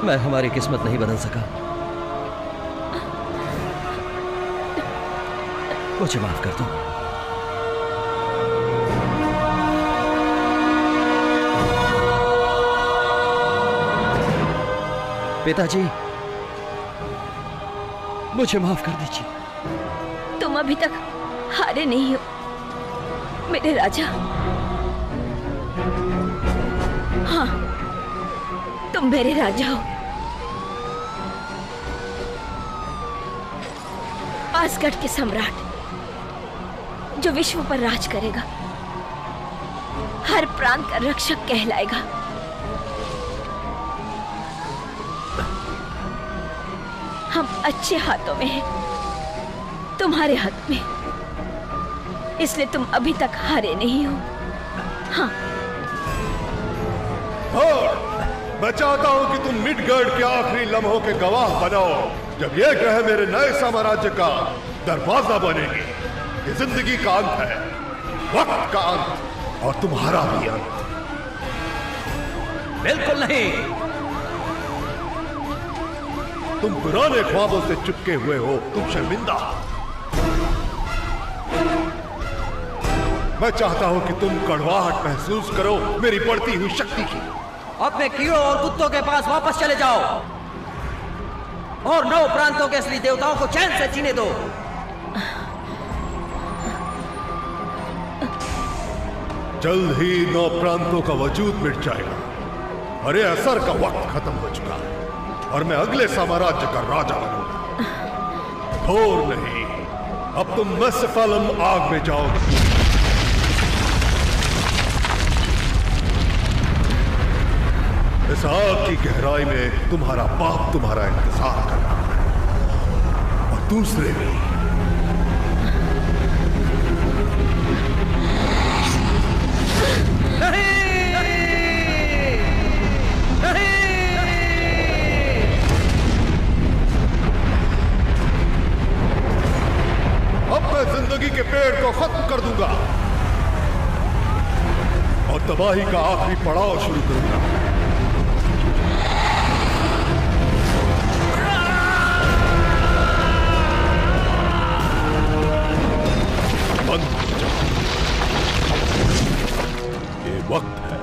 मैं हमारी किस्मत नहीं बदल सका। मुझे माफ कर दो। पिताजी, मुझे माफ कर दीजिए। तुम अभी तक हारे नहीं हो मेरे राजा। हाँ, तुम मेरे राजा हो। आसगढ़ के सम्राट जो विश्व पर राज करेगा, हर प्रांत का रक्षक कहलाएगा। हम अच्छे हाथों में हैं, तुम्हारे हाथ में, इसलिए तुम अभी तक हारे नहीं हो। हाँ, मैं चाहता हूं कि तुम मिडगर्ड के आखिरी लम्हों के गवाह बनो, जब ये ग्रह मेरे नए साम्राज्य का दरवाजा बनेगी। ये जिंदगी का अंत है, वक्त का अंत, और तुम्हारा भी अंत। बिल्कुल नहीं। तुम पुराने ख्वाबों से चिपके हुए हो, तुम शर्मिंदा। मैं चाहता हूं कि तुम कड़वाहट महसूस करो मेरी बढ़ती हुई शक्ति की। अपने कीड़ों और कुत्तों के पास वापस चले जाओ और 9 प्रांतों के असली देवताओं को चैन से जीने दो। जल्द ही 9 प्रांतों का वजूद मिट जाएगा और ये असर का वक्त खत्म हो चुका है, और मैं अगले साम्राज्य का राजा बनूंगा। घोर नहीं, अब तुम मस्फलम आग में जाओगे। इस आग की गहराई में तुम्हारा बाप तुम्हारा इंतजार कर रहा है, और दूसरे भी। अब मैं जिंदगी के पेड़ को खत्म कर दूंगा और तबाही का आखिरी पड़ाव शुरू करूंगा। बंद हो जाओ, ये वक्त है।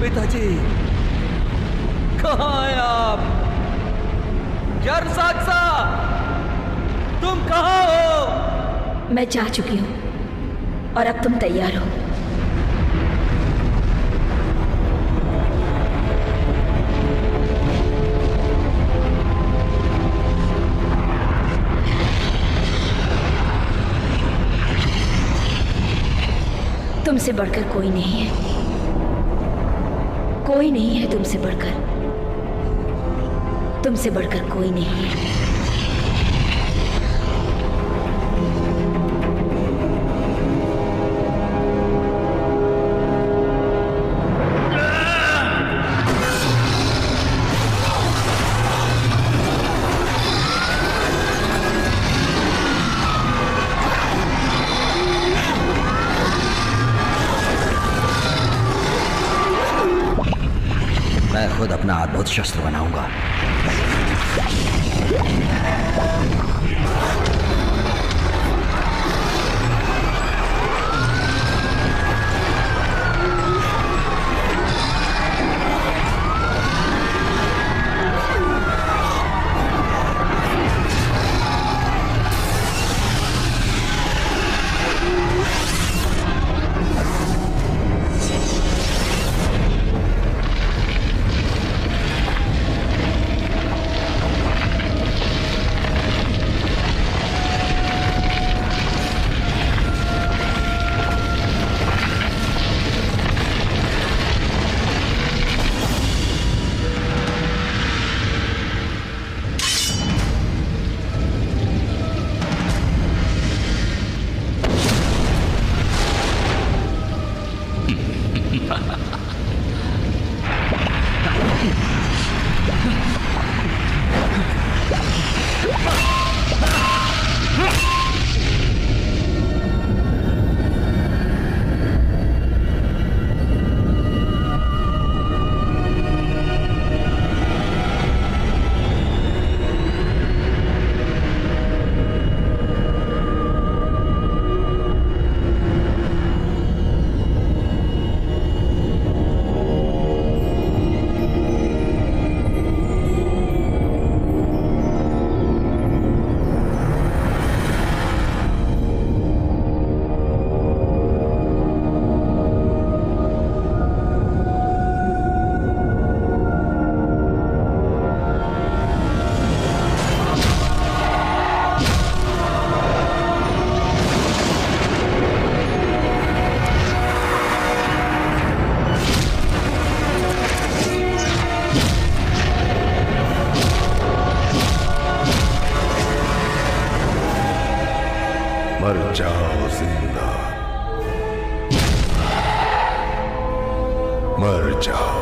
पिताजी, कहाँ हैं आप? जरसाक्सा, तुम कहाँ हो? मैं जा चुकी हूँ और अब तुम तैयार हो। तुमसे बढ़कर कोई नहीं है, कोई नहीं है तुमसे बढ़कर, तुमसे बढ़कर कोई नहीं है। मैं खुद अपना अद्भुत शस्त्र बनाऊंगा। मर जाओ जिंदा, मर जाओ।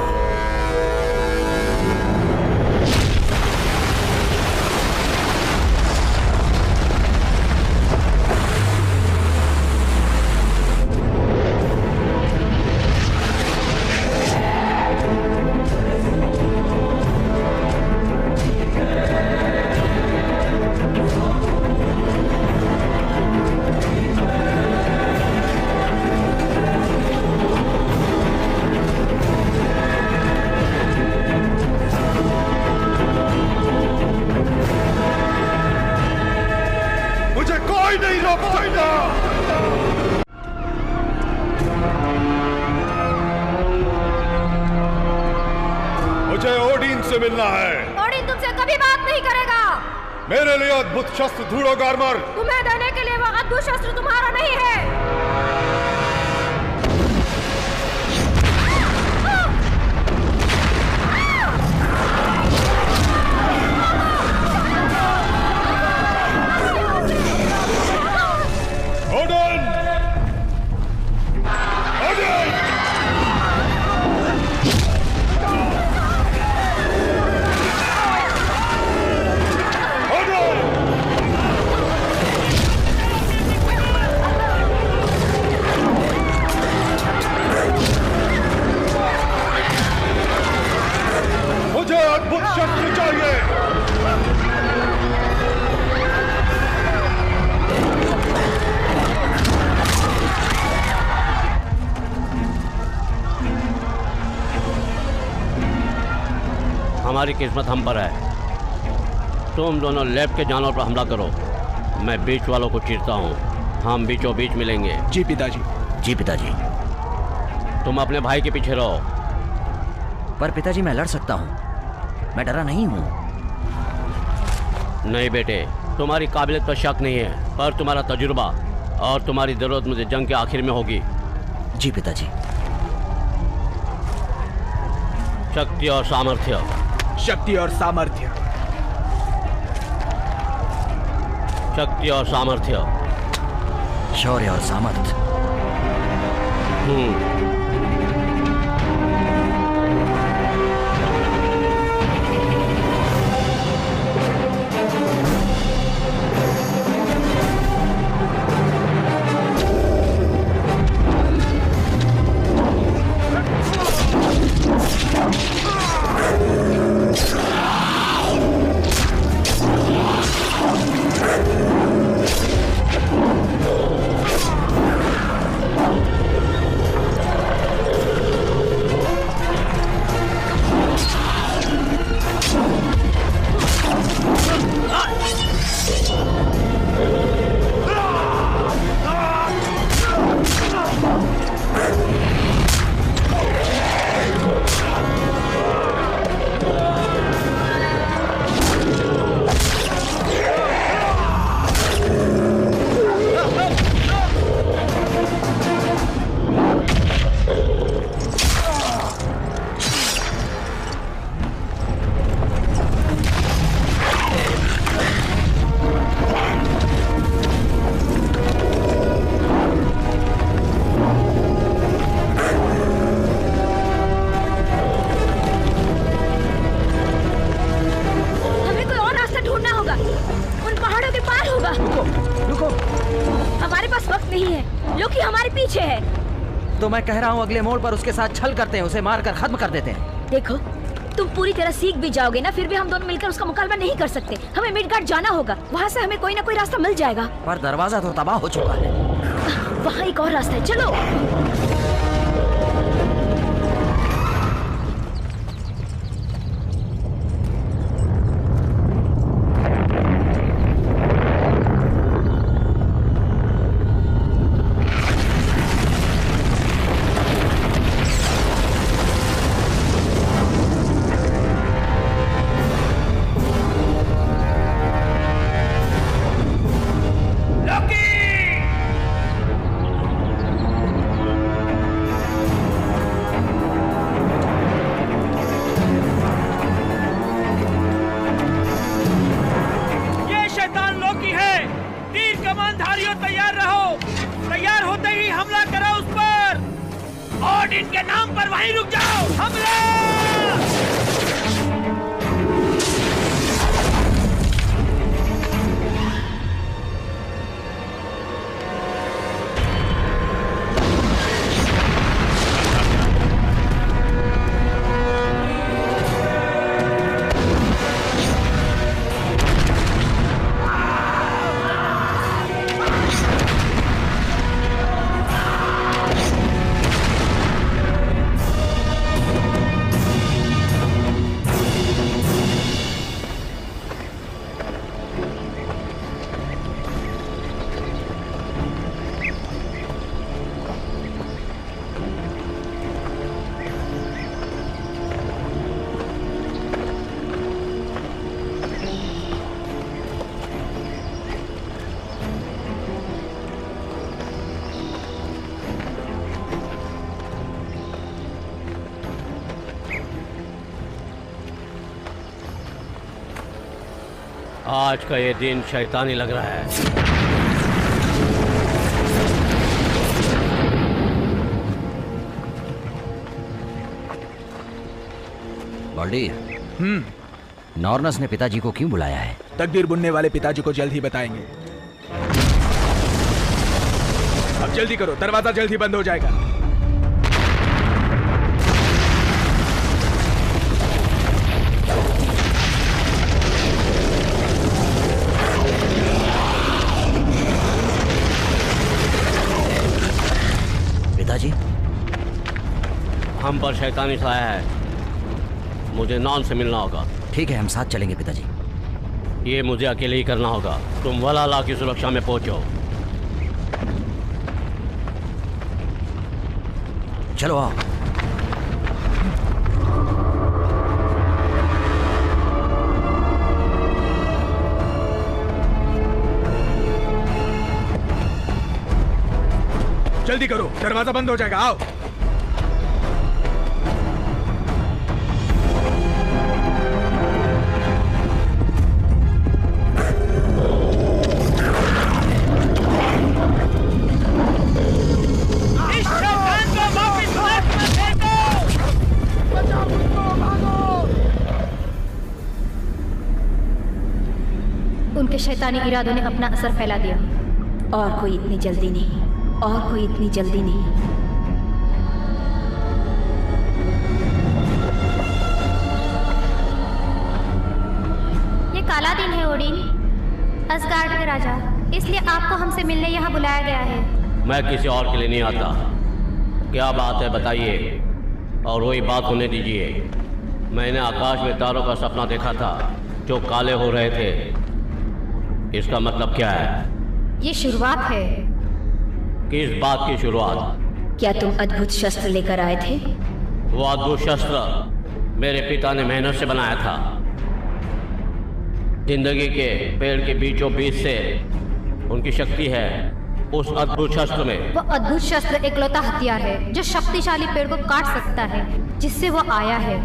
मुझे ओडिन से मिलना है। ओडिन तुमसे कभी बात नहीं करेगा। मेरे लिए अद्भुत शस्त्र ढूंढो गार्मर। तुम्हें देने के लिए वो अद्भुत शस्त्र तुम्हारा नहीं है। ओडिन! ओडिन! मुझे अद्भुत शस्त्र चाहिए। हमारी किस्मत हम पर है। तुम दोनों लेफ्ट के जानवर पर हमला करो, मैं बीच वालों को चीरता हूँ। हम बीचों बीच मिलेंगे। जी पिताजी। जी पिताजी। तुम अपने भाई के पीछे रहो। पर पिताजी मैं लड़ सकता हूँ, मैं डरा नहीं हूँ। नहीं बेटे, तुम्हारी काबिलियत पर शक नहीं है, पर तुम्हारा तजुर्बा और तुम्हारी जरूरत मुझे जंग के आखिर में होगी। जी पिताजी। शक्ति और सामर्थ्य। शक्ति और सामर्थ्य। शक्ति और सामर्थ्य। शौर्य और सामर्थ्य। तो मैं कह रहा हूँ अगले मोड़ पर उसके साथ छल करते हैं, उसे मारकर खत्म कर देते हैं। देखो, तुम पूरी तरह सीख भी जाओगे ना, फिर भी हम दोनों मिलकर उसका मुकाबला नहीं कर सकते। हमें मिडगार्ड जाना होगा, वहाँ से हमें कोई ना कोई रास्ता मिल जाएगा। पर दरवाजा तो तबाह हो चुका है। वहाँ एक और रास्ता है, चलो। ओडिन के नाम पर वहीं रुक जाओ। हमला! आज का ये दिन शैतानी लग रहा है। बॉल्डीर, नॉर्नस ने पिताजी को क्यों बुलाया है? तकदीर बुनने वाले पिताजी को जल्द ही बताएंगे। अब जल्दी करो, दरवाजा जल्द ही बंद हो जाएगा। पिताजी, हम पर शैतानी छाया है, मुझे नॉन से मिलना होगा। ठीक है, हम साथ चलेंगे पिताजी। ये मुझे अकेले ही करना होगा। तुम वलाला की सुरक्षा में पहुंचो। चलो आओ। जल्दी करो, दरवाजा बंद हो जाएगा। आओ। उनके शैतानी इरादों ने अपना असर फैला दिया। और कोई इतनी जल्दी नहीं, और कोई इतनी जल्दी नहीं। ये काला दिन है ओडिन, असगार्ड के राजा, इसलिए आपको हमसे मिलने यहाँ बुलाया गया है। मैं किसी और के लिए नहीं आता। क्या बात है बताइए, और वही बात होने दीजिए। मैंने आकाश में तारों का सपना देखा था जो काले हो रहे थे। इसका मतलब क्या है? ये शुरुआत है। किस बात की शुरुआत? क्या तुम अद्भुत शस्त्र लेकर आए थे? वो अद्भुत शस्त्र मेरे पिता ने मेहनत से बनाया था। जिंदगी के पेड़ के बीचों बीच से उनकी शक्ति है उस अद्भुत शस्त्र में। वो अद्भुत शस्त्र एकलौता हथियार है जो शक्तिशाली पेड़ को काट सकता है, जिससे वो आया है।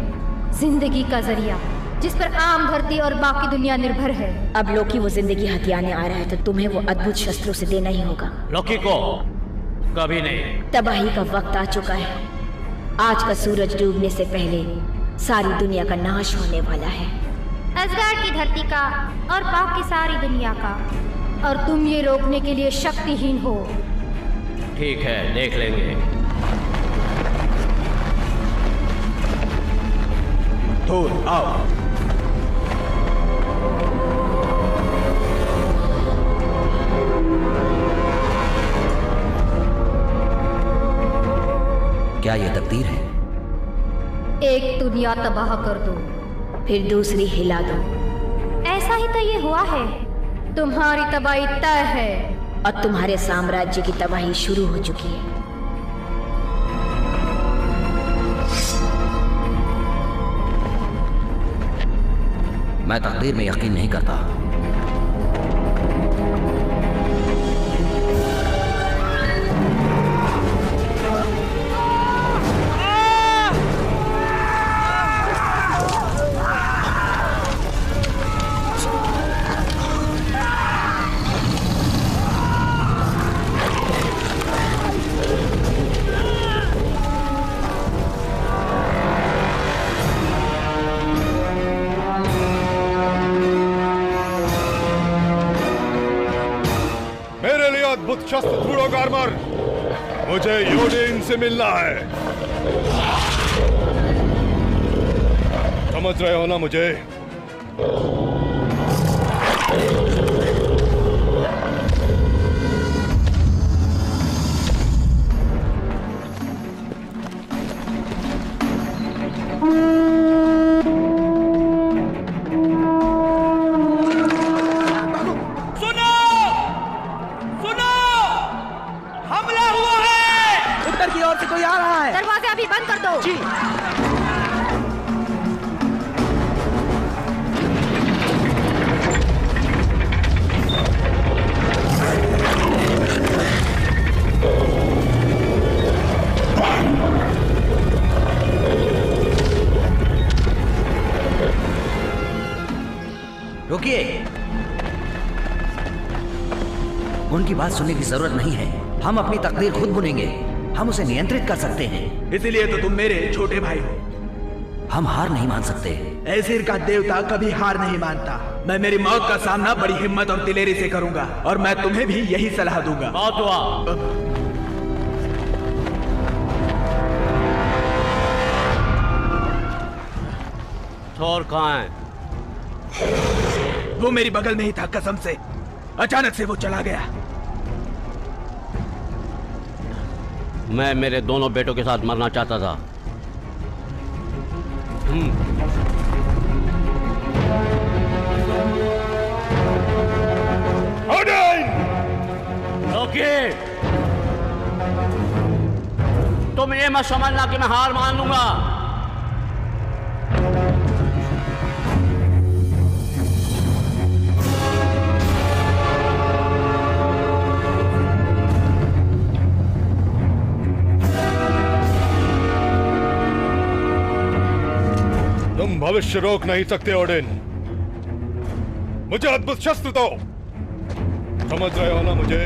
जिंदगी का जरिया जिस पर आम धरती और बाकी दुनिया निर्भर है। अब लोकी वो जिंदगी हथियाने आ रहा है तो तुम्हें वो अद्भुत शस्त्रों से देना ही होगा। लोकी को कभी नहीं। तबाही का वक्त आ चुका है। आज का सूरज डूबने से पहले सारी दुनिया का नाश होने वाला है। असगार्ड की धरती का और बाकी सारी दुनिया का, और तुम ये रोकने के लिए शक्तिहीन हो। ठीक है, देख लेंगे। थोर, आओ। क्या ये तकदीर है? एक दुनिया तबाह कर दो, फिर दूसरी हिला दो। ऐसा ही तो ये हुआ है। तुम्हारी तबाही तय है और तुम्हारे साम्राज्य की तबाही शुरू हो चुकी है। मैं तकदीर में यकीन नहीं करता। थूड़ो गार्मर, मुझे योडिन से मिलना है। समझ रहे हो ना मुझे? दरवाजे अभी बंद कर दो। जी। रुकिए, उनकी बात सुनने की जरूरत नहीं है। हम अपनी तकदीर खुद बुनेंगे। हम उसे नियंत्रित कर सकते हैं। इसीलिए तो तुम मेरे छोटे भाई हो। हम हार नहीं मान सकते। ऐसिर का देवता कभी हार नहीं मानता। मैं मेरी मौत का सामना बड़ी हिम्मत और दिलेरी से करूंगा, और मैं तुम्हें भी यही सलाह दूंगा। बहुत हुआ। थोर कहाँ है? वो मेरी बगल में ही था, कसम से। अचानक से वो चला गया। मैं मेरे दोनों बेटों के साथ मरना चाहता था। लोकी, तुम ये मत समझना कि मैं हार मान लूंगा। तुम भविष्य रोक नहीं सकते ओडिन। मुझे अद्भुत शस्त्र दो। समझ रहे हो ना मुझे?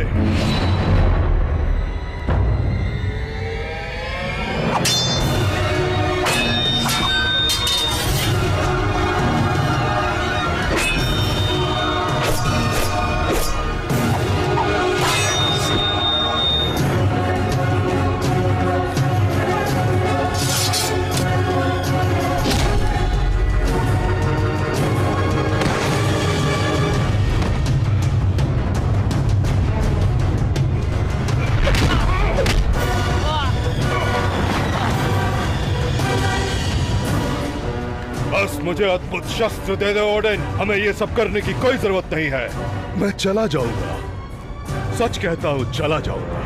मुझे अद्भुत शस्त्र दे दो ओडिन। हमें ये सब करने की कोई जरूरत नहीं है। मैं चला जाऊंगा, सच कहता हूं, चला जाऊंगा।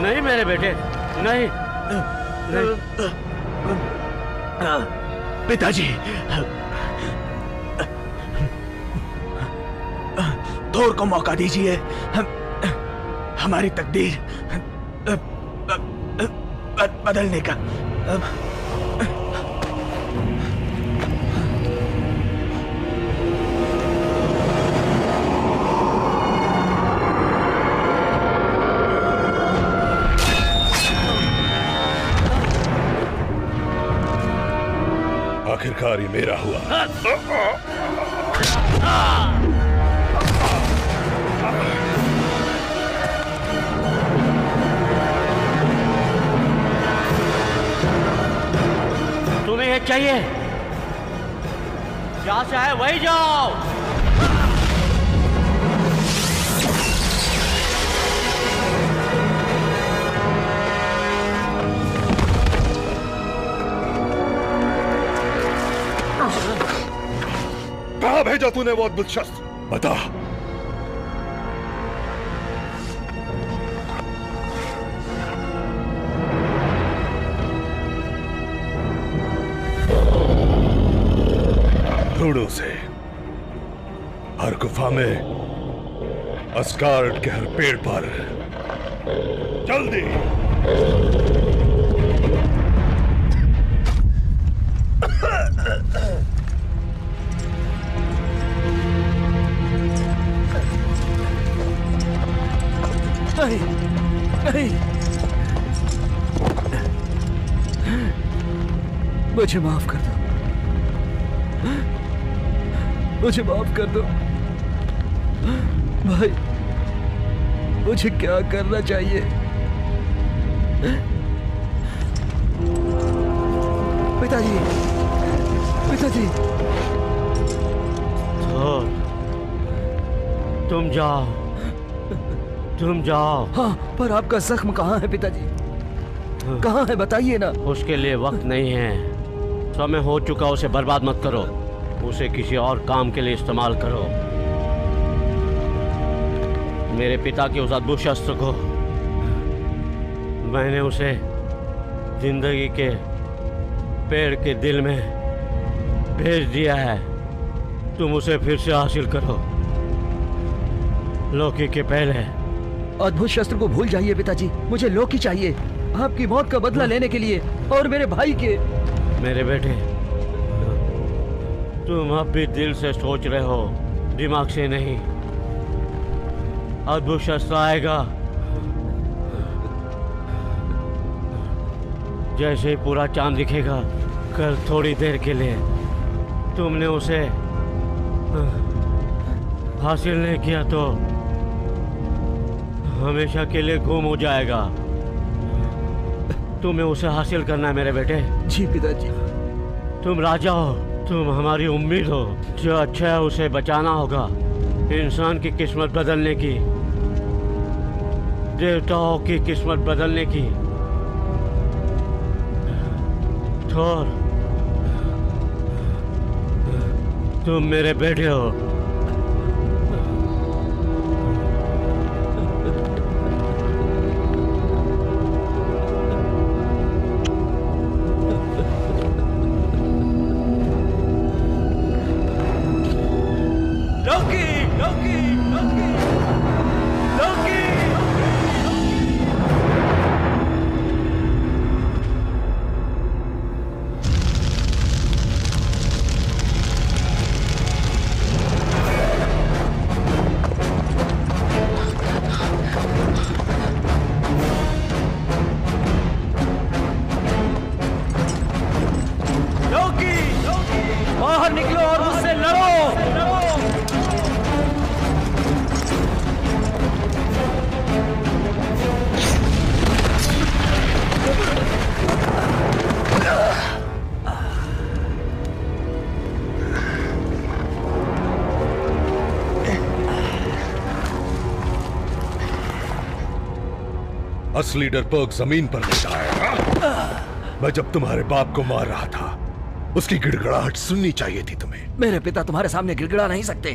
नहीं मेरे बेटे, नहीं नहीं। पिताजी, थोर को मौका दीजिए। हमारी तकदीर बदलने का। शिकारी मेरा हुआ। तुम्हें ये चाहिए, जहां से आए वही जाओ। कहां भेजा तूने वो अद्भुत शस्त्र, बता। ढूंढो से हर गुफा में, अस्गार्ड के हर पेड़ पर, जल्दी। नहीं, नहीं, मुझे माफ कर दो, मुझे माफ कर दो भाई। मुझे क्या करना चाहिए? पिताजी, पिताजी। तो, तुम जाओ, तुम जाओ। हाँ, पर आपका जख्म कहाँ है पिताजी? कहाँ है बताइए ना। उसके लिए वक्त नहीं है, समय हो चुका, उसे बर्बाद मत करो, उसे किसी और काम के लिए इस्तेमाल करो। मेरे पिता के उस अद्भुत शस्त्र को मैंने उसे जिंदगी के पेड़ के दिल में भेज दिया है। तुम उसे फिर से हासिल करो, लोकी के पहले। अद्भुत शस्त्र को भूल जाइए पिताजी, मुझे लोकी चाहिए, आपकी मौत का बदला लेने के लिए और मेरे भाई के। मेरे बेटे, तुम अब भी दिल से सोच रहे हो, दिमाग से नहीं। अद्भुत शस्त्र आएगा, जैसे ही पूरा चांद दिखेगा कल थोड़ी देर के लिए, तुमने उसे हासिल नहीं किया तो हमेशा के लिए गुम हो जाएगा। तुम्हें उसे हासिल करना है मेरे बेटे। जी पिताजी। तुम राजा हो, तुम हमारी उम्मीद हो, जो अच्छा है उसे बचाना होगा। इंसान की किस्मत बदलने की, देवताओं की किस्मत बदलने की। थोर, तुम मेरे बेटे हो। बाहर निकलो और मुझसे लड़ो। असली डरपोक जमीन पर लेटा है। मैं जब तुम्हारे बाप को मार रहा था, उसकी गिड़गिड़ाहट सुननी चाहिए थी तुम्हें। मेरे पिता तुम्हारे सामने गिड़गिड़ा नहीं सकते।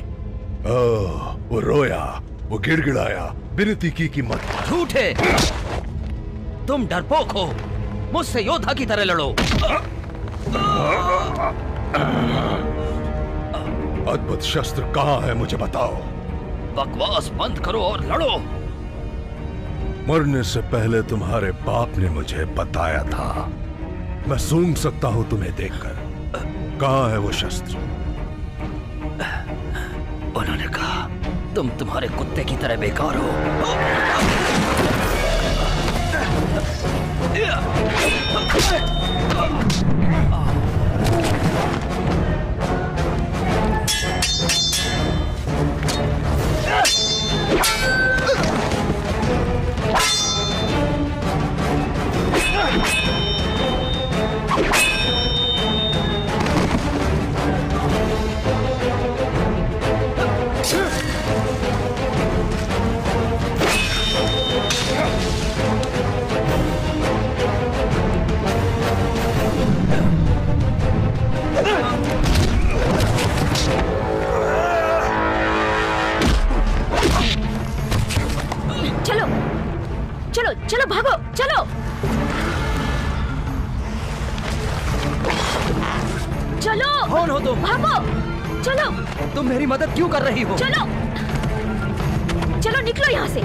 ओह, वो रोया, वो गिड़गिड़ाया, विनती की मत। झूठे, तुम डरपोक हो। मुझसे योद्धा की तरह लड़ो। अद्भुत शस्त्र कहाँ है मुझे बताओ। बकवास बंद करो और लड़ो। मरने से पहले तुम्हारे बाप ने मुझे बताया था। मैं सूंघ सकता हूं तुम्हें देखकर। कहाँ है वो शस्त्र? उन्होंने कहा तुम तुम्हारे कुत्ते की तरह बेकार हो। चलो भागो, चलो। चलो। कौन हो तुम? भागो, चलो। तुम मेरी मदद क्यों कर रही हो? चलो, चलो निकलो यहाँ से।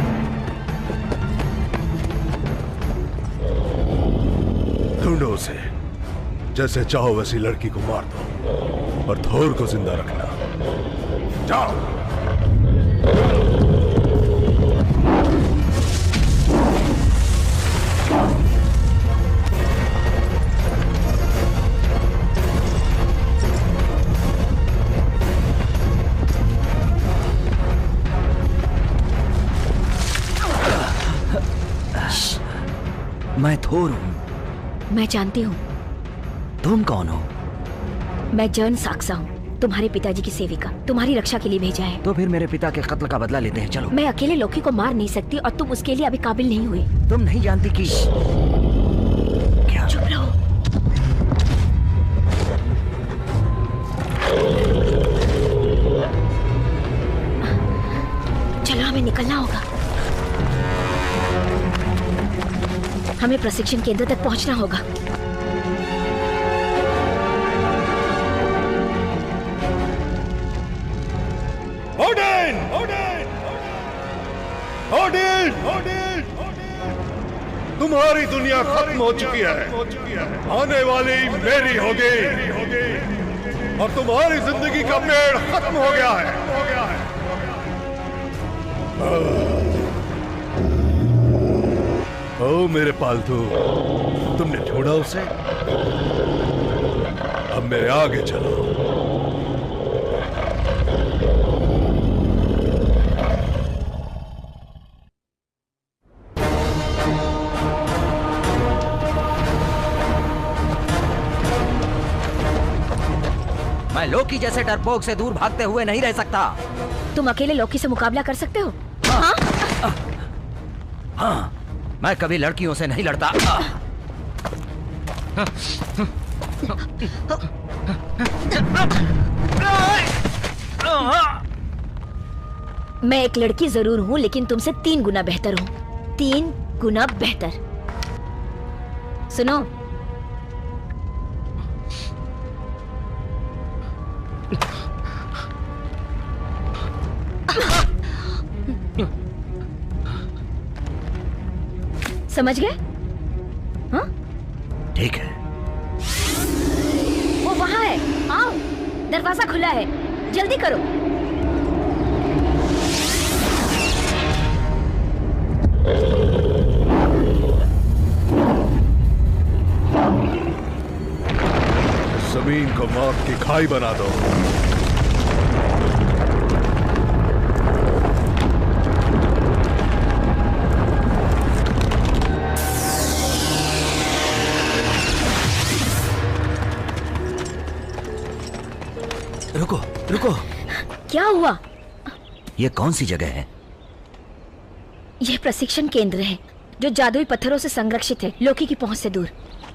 ढूंढो उसे, जैसे चाहो वैसी लड़की को मार दो और थोर को जिंदा रखना। जाओ। मैं थोर हूँ। मैं जानती हूँ। तुम कौन हो? मैं जर्न साक्सा हूँ, तुम्हारे पिताजी की सेविका। तुम्हारी रक्षा के लिए भेजा है। तो फिर मेरे पिता के कत्ल का बदला लेते हैं, चलो। मैं अकेले लोकी को मार नहीं सकती और तुम उसके लिए अभी काबिल नहीं हुई। तुम नहीं जानती कि क्या? चुप रहो। चलो, हमें निकलना होगा। हमें प्रशिक्षण केंद्र तक पहुंचना होगा। ओडिन! ओडिन! ओडिन! ओडिन! तुम्हारी दुनिया खत्म हो चुकी है। आने वाली मेरी होगी और तुम्हारी जिंदगी का पेड़ खत्म हो गया है। ओ मेरे पालतू, तुमने ढूंढा उसे? अब मेरे आगे चलो। मैं लोकी जैसे डरपोक से दूर भागते हुए नहीं रह सकता। तुम अकेले लोकी से मुकाबला कर सकते हो? हाँ, मैं कभी लड़कियों से नहीं लड़ता। मैं एक लड़की जरूर हूँ, लेकिन तुमसे 3 गुना बेहतर हूँ। 3 गुना बेहतर। सुनो, समझ गए? हाँ? ठीक है। वो वहां है, आओ। दरवाजा खुला है, जल्दी करो। जमीन को मौत की खाई बना दो। रुको, रुको। क्या हुआ? ये कौन सी जगह है? यह प्रशिक्षण केंद्र है जो जादुई पत्थरों से संरक्षित है, लोकी की पहुंच से दूर।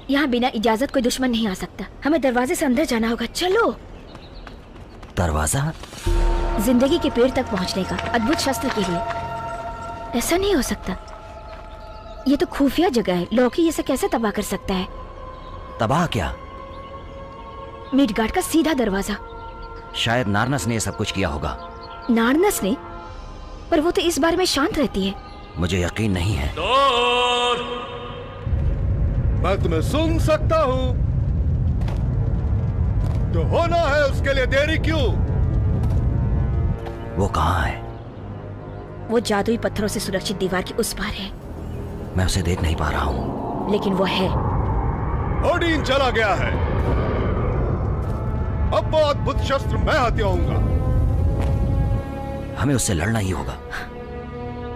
यहाँ बिना इजाजत कोई दुश्मन नहीं आ सकता। हमें दरवाजे से अंदर जाना होगा। चलो। दरवाजा? जिंदगी के पेड़ तक पहुंचने का अद्भुत शस्त्र के लिए। ऐसा नहीं हो सकता। ये तो खुफिया जगह है। लोकी इसे कैसे तबाह कर सकता है? तबाह क्या? मिडगार्ड का सीधा दरवाजा। शायद नार्नस ने ये सब कुछ किया होगा। नार्नस ने? पर वो तो इस बारे में शांत रहती है। मुझे यकीन नहीं है। मैं तुम्हें सुन सकता हूं। जो होना है उसके लिए देरी क्यों? वो कहाँ है? वो जादुई पत्थरों से सुरक्षित दीवार के उस पार है। मैं उसे देख नहीं पा रहा हूँ। लेकिन वो है। ओडिन चला गया है। अब वो अद्भुत शस्त्र मैं हथियाऊंगा। हमें उससे लड़ना ही होगा।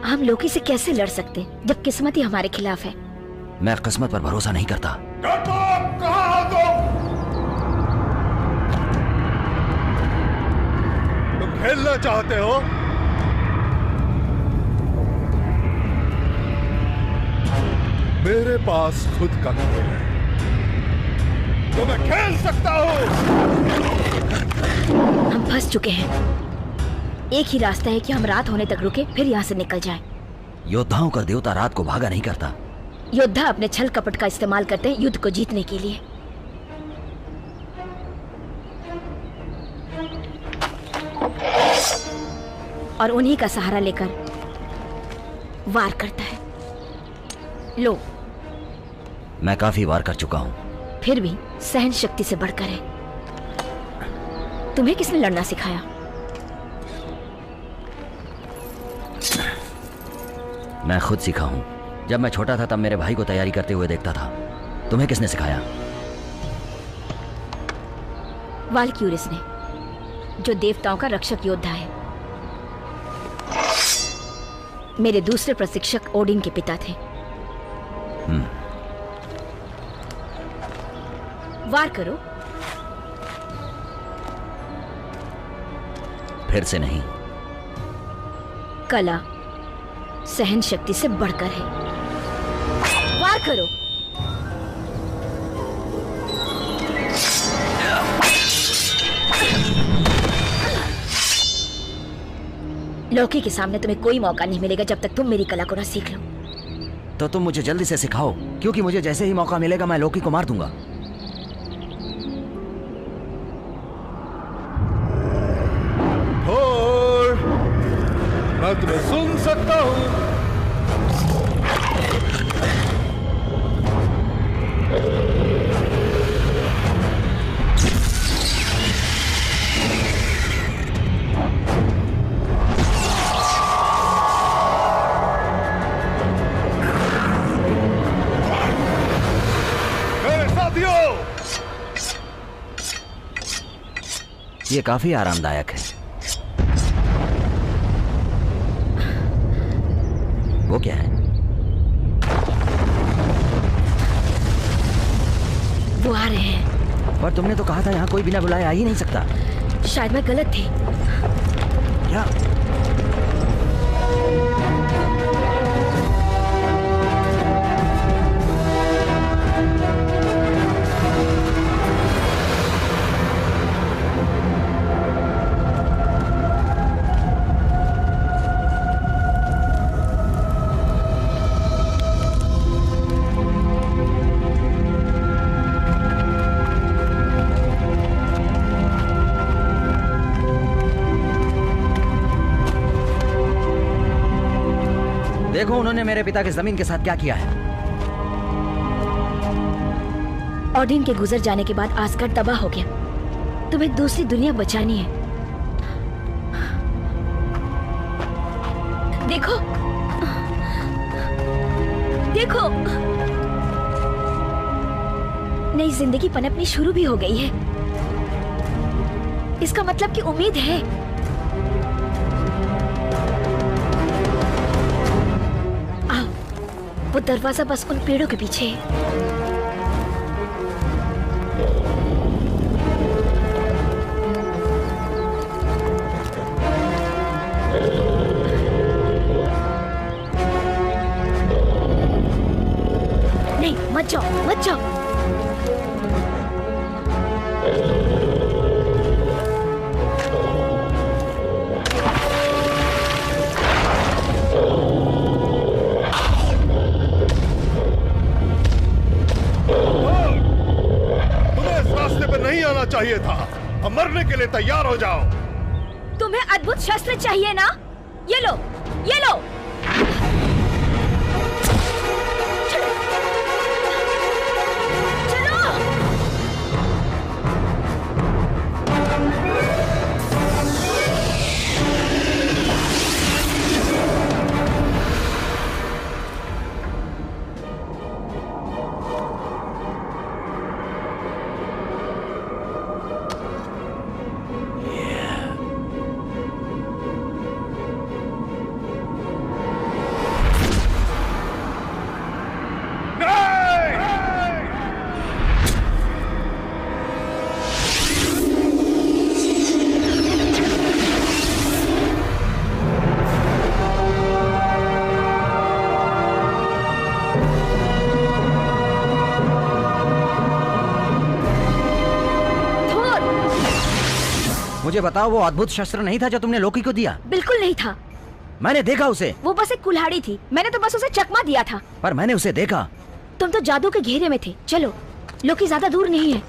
हम लोकी से कैसे लड़ सकते जब किस्मत ही हमारे खिलाफ है? मैं किस्मत पर भरोसा नहीं करता। कहाँ हो तुम खेलना चाहते हो? मेरे पास खुद का खेल है तो मैं खेल सकता हूं। हम फंस चुके हैं। एक ही रास्ता है कि हम रात होने तक रुके, फिर यहाँ से निकल जाएं। योद्धाओं का देवता रात को भागा नहीं करता। योद्धा अपने छल कपट का इस्तेमाल करते हैं युद्ध को जीतने के लिए। और उन्हीं का सहारा लेकर वार करता है। लो, मैं काफी वार कर चुका हूं। फिर भी सहन शक्ति से बढ़कर है। तुम्हें किसने लड़ना सिखाया? मैं खुद सीखा हूं। जब मैं छोटा था तब मेरे भाई को तैयारी करते हुए देखता था। तुम्हें किसने सिखाया? वाल्क्यूरिस ने, जो देवताओं का रक्षक योद्धा है। मेरे दूसरे प्रशिक्षक ओडिन के पिता थे। वार करो। फिर से नहीं। कला सहन शक्ति से बढ़कर है। वार करो। लोकी के सामने तुम्हें कोई मौका नहीं मिलेगा जब तक तुम मेरी कला को ना सीख लो। तो तुम मुझे जल्दी से सिखाओ, क्योंकि मुझे जैसे ही मौका मिलेगा मैं लोकी को मार दूंगा। थोर, मैं तुम्हें सुन सकता हूं। ये काफी आरामदायक है। वो क्या है? वो आ रहे हैं। पर तुमने तो कहा था यहाँ कोई बिना बुलाए आ ही नहीं सकता। शायद मैं गलत थी। क्या? देखो उन्होंने मेरे पिता की जमीन के साथ क्या किया है। ओडिन के गुजर जाने के बाद आसगर्ड तबाह हो गया। तुम्हें दूसरी दुनिया बचानी है। देखो, देखो, नई जिंदगी पनपनी शुरू भी हो गई है। इसका मतलब कि उम्मीद है। वो दरवाजा बस उन पेड़ों के पीछे है। नहीं, मत जाओ, मत जाओ। चाहिए था। अब मरने के लिए तैयार हो जाओ। तुम्हें अद्भुत शस्त्र चाहिए ना? ये लो, ये लो। मुझे बताओ, वो अद्भुत शस्त्र नहीं था जो तुमने लोकी को दिया? बिल्कुल नहीं था। मैंने देखा उसे। वो बस एक कुल्हाड़ी थी, मैंने तो बस उसे चकमा दिया था। पर मैंने उसे देखा। तुम तो जादू के घेरे में थे। चलो, लोकी ज्यादा दूर नहीं है।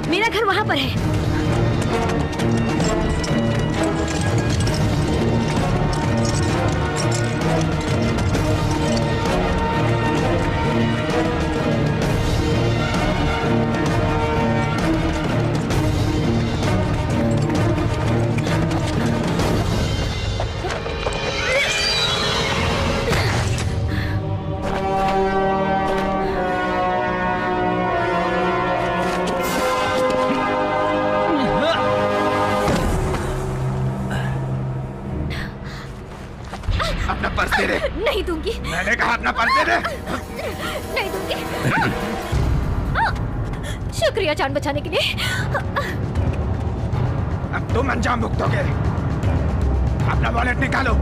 मेरा घर वहां पर है। अपना पर्स दे दे। नहीं दूंगी। मैंने कहा अपना पर्स दे दे। नहीं दूंगी। शुक्रिया जान बचाने के लिए। अब तुम अंजाम भुगतोगे। अपना वॉलेट निकालो।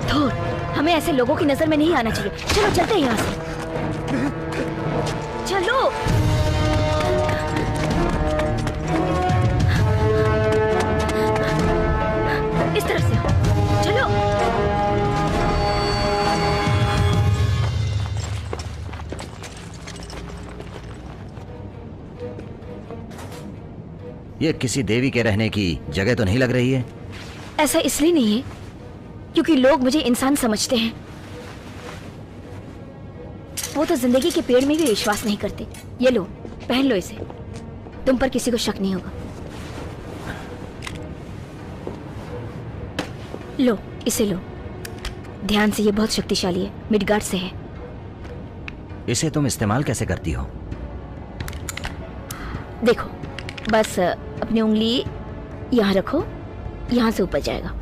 धूर, हमें ऐसे लोगों की नजर में नहीं आना चाहिए। चलो चलते हैं यहाँ से। चलो। इस तरफ से चलो। ये किसी देवी के रहने की जगह तो नहीं लग रही है। ऐसा इसलिए नहीं है क्योंकि लोग मुझे इंसान समझते हैं। वो तो जिंदगी के पेड़ में भी विश्वास नहीं करते। ये लो, पहन लो इसे। तुम पर किसी को शक नहीं होगा। लो, इसे लो। ध्यान से, ये बहुत शक्तिशाली है। मिडगार्ड से है। इसे तुम इस्तेमाल कैसे करती हो? देखो, बस अपनी उंगली यहाँ रखो, यहाँ से ऊपर जाएगा।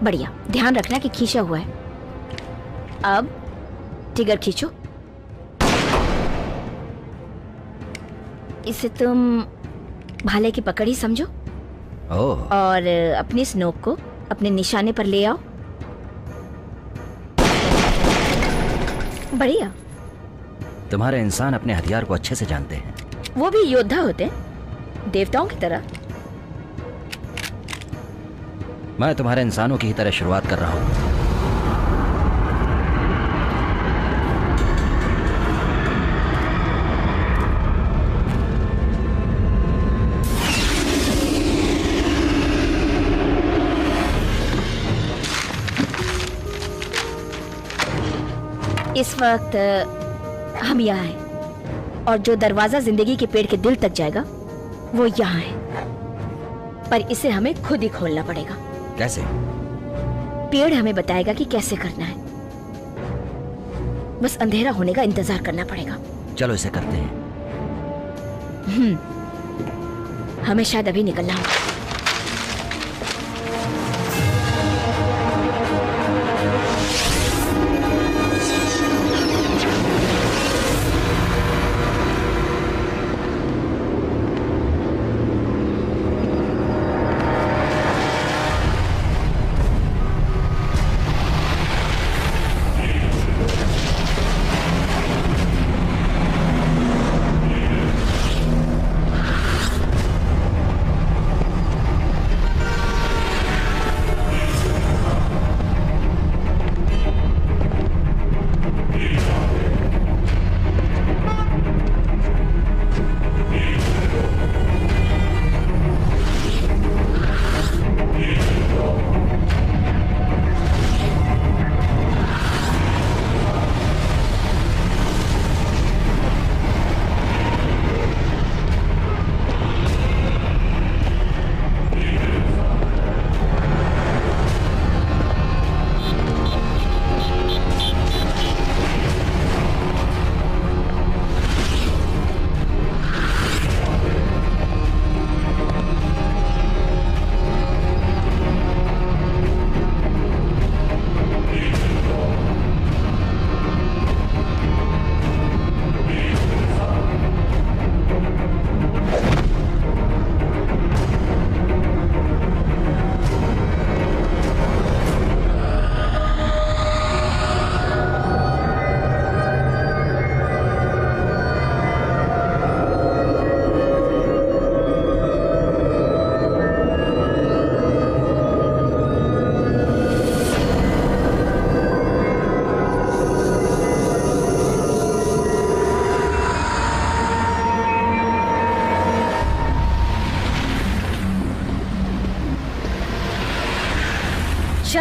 बढ़िया, ध्यान रखना कि खींचा हुआ है। अब ट्रिगर खींचो। इसे तुम भाले की पकड़ ही समझो। ओह। और अपनी स्नोक को अपने निशाने पर ले आओ। बढ़िया। तुम्हारे इंसान अपने हथियार को अच्छे से जानते हैं। वो भी योद्धा होते हैं, देवताओं की तरह। मैं तुम्हारे इंसानों की ही तरह शुरुआत कर रहा हूं। इस वक्त हम यहाँ हैं और जो दरवाजा जिंदगी के पेड़ के दिल तक जाएगा वो यहाँ है, पर इसे हमें खुद ही खोलना पड़ेगा। कैसे? पेड़ हमें बताएगा कि कैसे करना है। बस अंधेरा होने का इंतजार करना पड़ेगा। चलो इसे करते हैं। हमें शायद अभी निकलना होगा।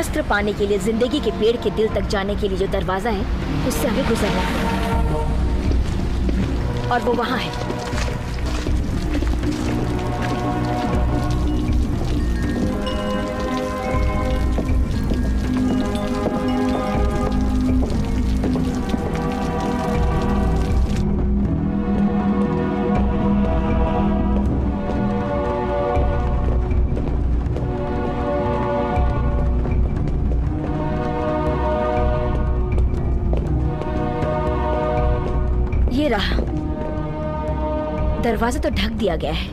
शस्त्र पाने के लिए जिंदगी के पेड़ के दिल तक जाने के लिए जो दरवाजा है उससे हमें गुजरना है, और वो वहां है। ये रहा, दरवाजा तो ढक दिया गया है।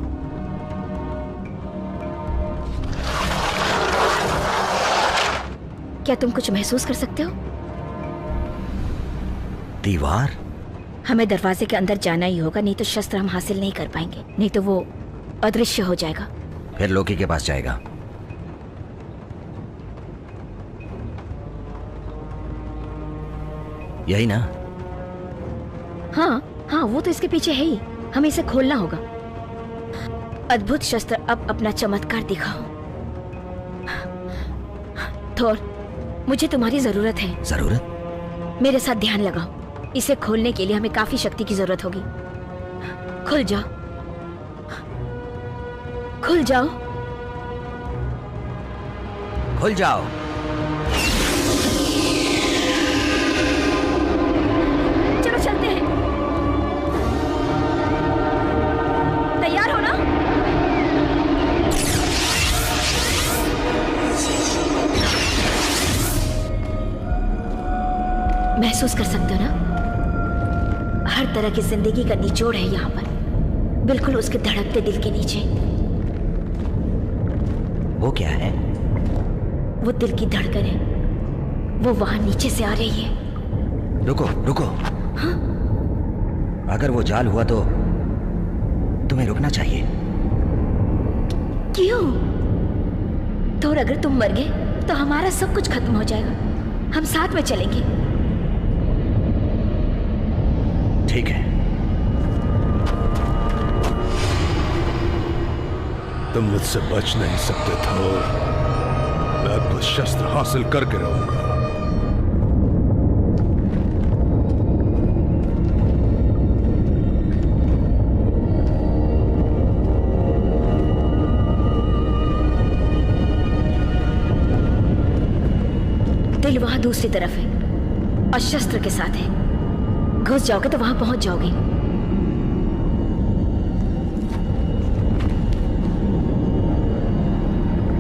क्या तुम कुछ महसूस कर सकते हो? दीवार? हमें दरवाजे के अंदर जाना ही होगा, नहीं तो शस्त्र हम हासिल नहीं कर पाएंगे, नहीं तो वो अदृश्य हो जाएगा। फिर लोकी के पास जाएगा। यही ना? हाँ हाँ, वो तो इसके पीछे है ही। हमें इसे खोलना होगा। अद्भुत शस्त्र, अब अपना चमत्कार दिखाओ। थोर, मुझे तुम्हारी जरूरत है। जरूरत? मेरे साथ ध्यान लगाओ। इसे खोलने के लिए हमें काफी शक्ति की जरूरत होगी। खुल जाओ, खुल जाओ, खुल जाओ। चलो चलते हैं। तैयार हो ना? महसूस कर सकते हो ना? हर तरह की जिंदगी का निचोड़ है यहाँ पर, बिल्कुल उसके धड़कते दिल के नीचे। वो क्या है? वो दिल की धड़कन है, वो वहां नीचे से आ रही है। रुको रुको। हाँ? अगर वो जाल हुआ तो तुम्हें रुकना चाहिए। क्यों? तो अगर तुम मर गए तो हमारा सब कुछ खत्म हो जाएगा। हम साथ में चलेंगे। ठीक है। तुम मुझसे बच नहीं सकते थोर। मैं अद्भुत शस्त्र हासिल करके रहूंगा। दिल वहां दूसरी तरफ है और शस्त्र के साथ है। घुस जाओगे तो वहां पहुंच जाओगे।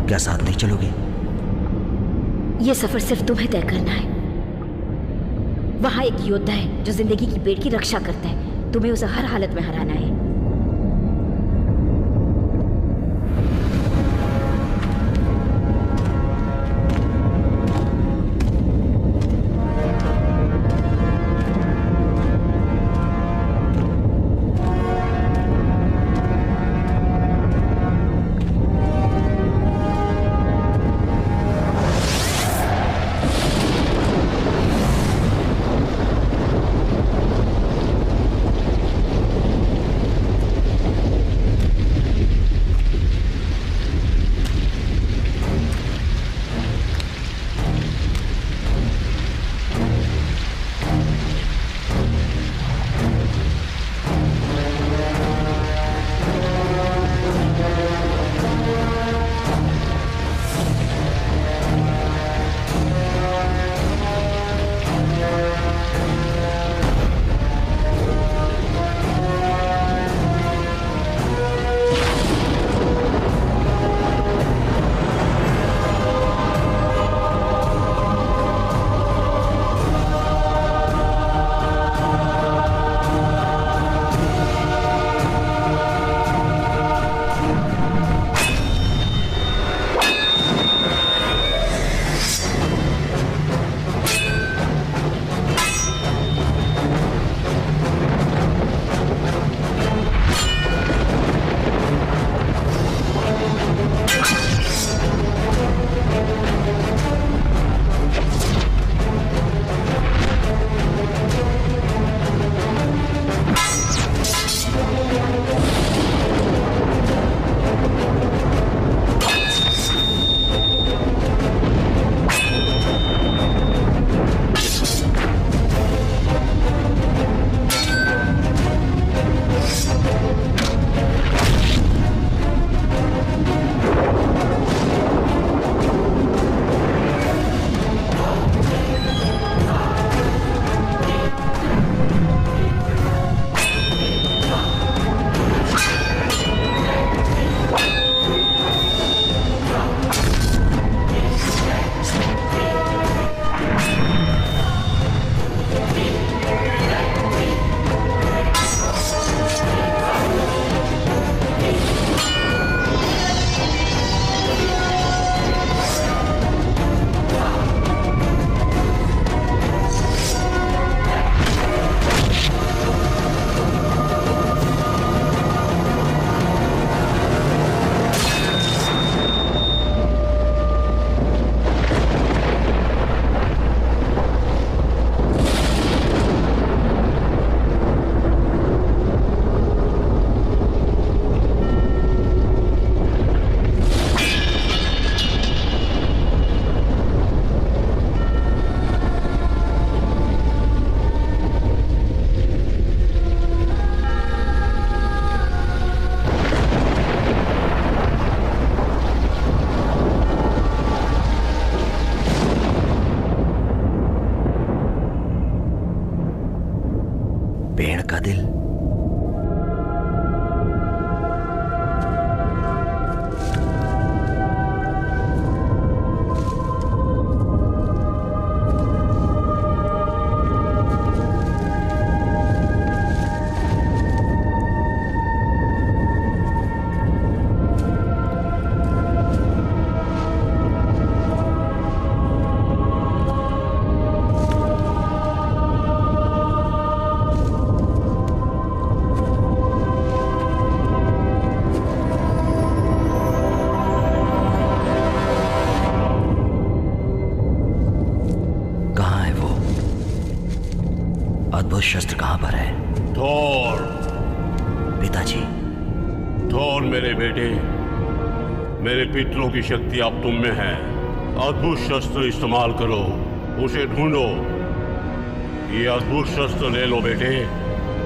क्या साथ नहीं चलोगे? ये सफर सिर्फ तुम्हें तय करना है। वहां एक योद्धा है जो जिंदगी की पेड़ की रक्षा करता है। तुम्हें उसे हर हालत में हराना है। अद्भुत शस्त्र कहां पर है? थोर। पिताजी। थोर मेरे बेटे, मेरे पितरों की शक्ति अब तुम में है। अद्भुत शस्त्र इस्तेमाल करो, उसे ढूंढो। ये अद्भुत शस्त्र ले लो बेटे।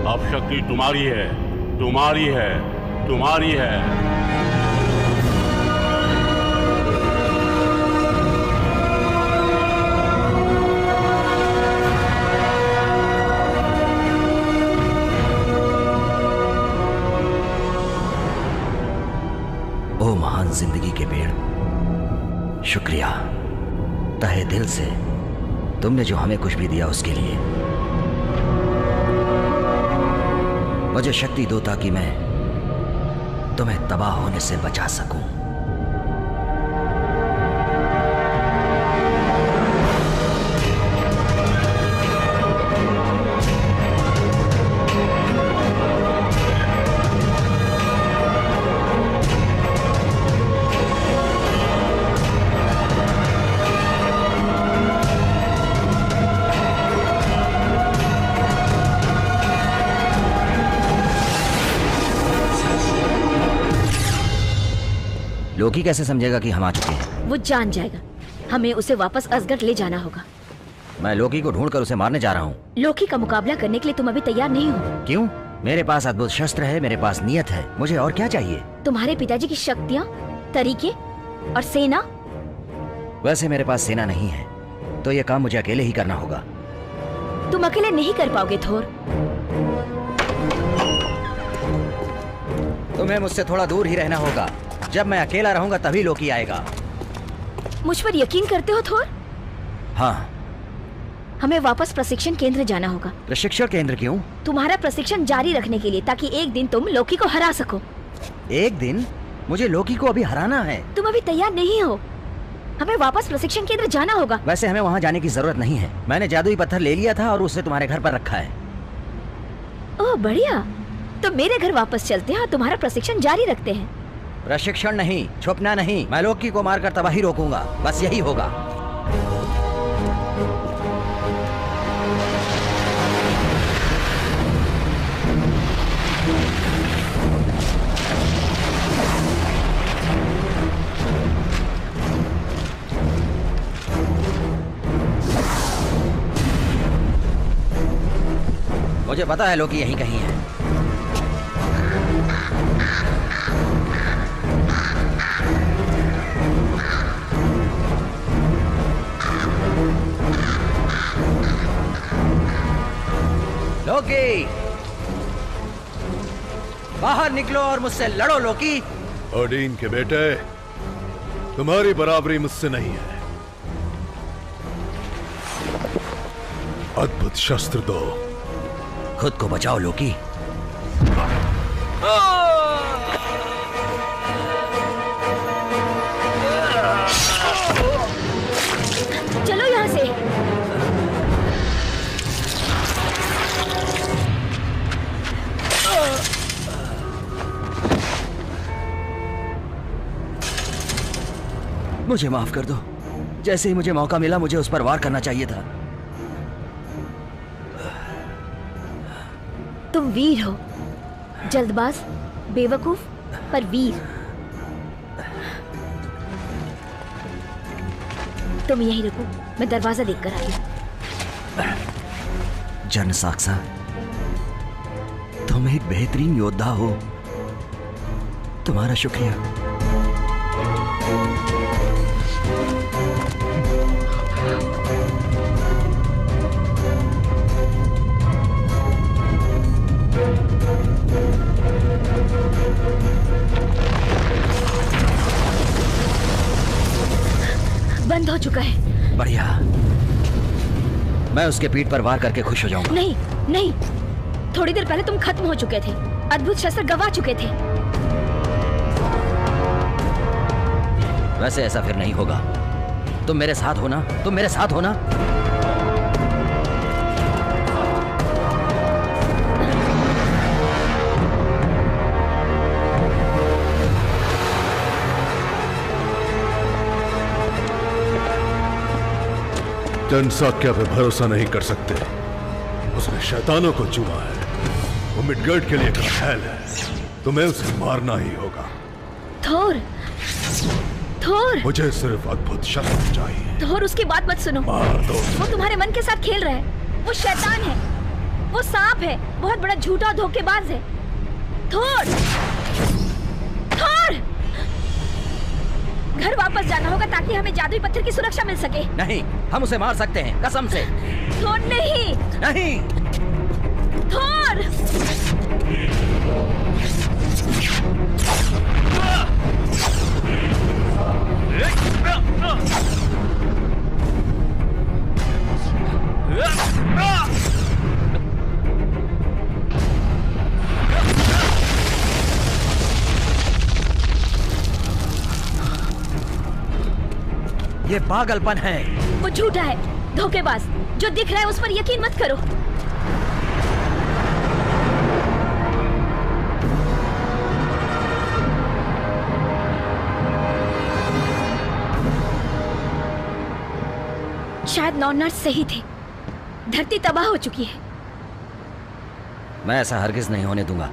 अब शक्ति तुम्हारी है, तुम्हारी है, तुम्हारी है। ओ महान जिंदगी के पेड़, शुक्रिया तहे दिल से तुमने जो हमें कुछ भी दिया उसके लिए। मुझे शक्ति दो ताकि मैं तुम्हें तबाह होने से बचा सकूं। लोकी कैसे समझेगा कि हम आ चुके हैं? वो जान जाएगा। हमें उसे वापस असगढ़ ले जाना होगा। मैं लोकी को ढूंढकर उसे मारने जा रहा हूँ। लोकी का मुकाबला करने के लिए तुम अभी तैयार नहीं हो। क्यों? मेरे पास अद्भुत शस्त्र है, मेरे पास नियत है, मुझे और क्या चाहिए? तुम्हारे पिताजी की शक्तियाँ, तरीके और सेना। वैसे मेरे पास सेना नहीं है, तो ये काम मुझे अकेले ही करना होगा। तुम अकेले नहीं कर पाओगे थोर। तुम्हें मुझसे थोड़ा दूर ही रहना होगा। जब मैं अकेला रहूंगा तभी लोकी आएगा। मुझ पर यकीन करते हो थोर? हाँ। हमें वापस प्रशिक्षण केंद्र जाना होगा। प्रशिक्षण केंद्र क्यों? तुम्हारा प्रशिक्षण जारी रखने के लिए, ताकि एक दिन तुम लोकी को हरा सको। एक दिन? मुझे लोकी को अभी हराना है। तुम अभी तैयार नहीं हो। हमें वापस प्रशिक्षण केंद्र जाना होगा। वैसे हमें वहाँ जाने की जरूरत नहीं है। मैंने जादुई पत्थर ले लिया था और उसे तुम्हारे घर पर रखा है। ओह बढ़िया, तो मेरे घर वापस चलते हैं और तुम्हारा प्रशिक्षण जारी रखते हैं। प्रशिक्षण नहीं, छुपना नहीं। मैं लोकी को मारकर तबाही रोकूंगा, बस यही होगा। मुझे पता है लोकी यहीं कहीं है। लोकी, बाहर निकलो और मुझसे लड़ो लोकी। ओडीन के बेटे, तुम्हारी बराबरी मुझसे नहीं है। अद्भुत शस्त्र दो। खुद को बचाओ लोकी। चलो यहाँ से। मुझे माफ कर दो। जैसे ही मुझे मौका मिला मुझे उस पर वार करना चाहिए था। तुम वीर हो, जल्दबाज, बेवकूफ, पर वीर। तुम यहीं रुको, मैं दरवाजा देखकर आई हूं। जन साक्सा, तुम एक बेहतरीन योद्धा हो। तुम्हारा शुक्रिया। बंद हो चुका है। बढ़िया। मैं उसके पीठ पर वार करके खुश हो जाऊंगा। नहीं नहीं, थोड़ी देर पहले तुम खत्म हो चुके थे। अद्भुत शस्त्र गवा चुके थे। वैसे ऐसा फिर नहीं होगा। तुम मेरे साथ हो ना? तुम मेरे साथ हो ना? जनसाक्या पे भरोसा नहीं कर सकते। उसने शैतानों को चुना है, वो मिडगर्ड के लिए एक रखेल है, तुम्हें उसे मारना ही होगा। थोर, थोर, मुझे सिर्फ अद्भुत शस्त्र चाहिए। थोर, उसकी बात मत सुनो। मार दो। वो तुम्हारे मन के साथ खेल रहा है। वो शैतान है, वो सांप है, बहुत बड़ा झूठा और धोखेबाज है। थोर, थोर, घर वापस जाना होगा ताकि हमें जादुई पत्थर की सुरक्षा मिल सके। नहीं, हम उसे मार सकते हैं, कसम से। थोर, नहीं, नहीं। थोर, ये पागलपन है। वो झूठा है, धोखेबाज। जो दिख रहा है उस पर यकीन मत करो। शायद नॉनर्स सही थे, धरती तबाह हो चुकी है। मैं ऐसा हरगिज नहीं होने दूंगा।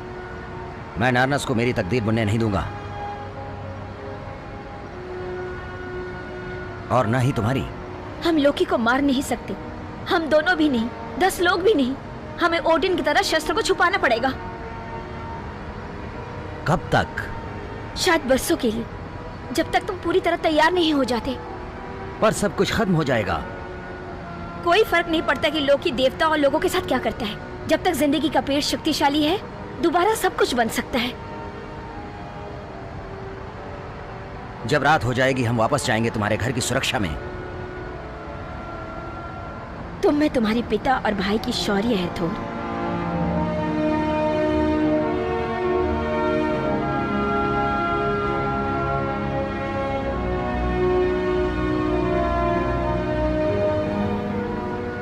मैं नार्नस को मेरी तकदीर बुनने नहीं दूंगा, और ना ही तुम्हारी। हम लोकी को मार नहीं सकते, हम दोनों भी नहीं, 10 लोग भी नहीं। हमें ओडिन की तरह शस्त्र को छुपाना पड़ेगा। कब तक? शायद बरसों के लिए, जब तक तुम पूरी तरह तैयार नहीं हो जाते। पर सब कुछ खत्म हो जाएगा। कोई फर्क नहीं पड़ता कि लोकी देवता और लोगों के साथ क्या करता है। जब तक जिंदगी का पेड़ शक्तिशाली है, दोबारा सब कुछ बन सकता है। जब रात हो जाएगी हम वापस जाएंगे तुम्हारे घर की सुरक्षा में। तुम में तुम्हारे पिता और भाई की शौर्य है थोर।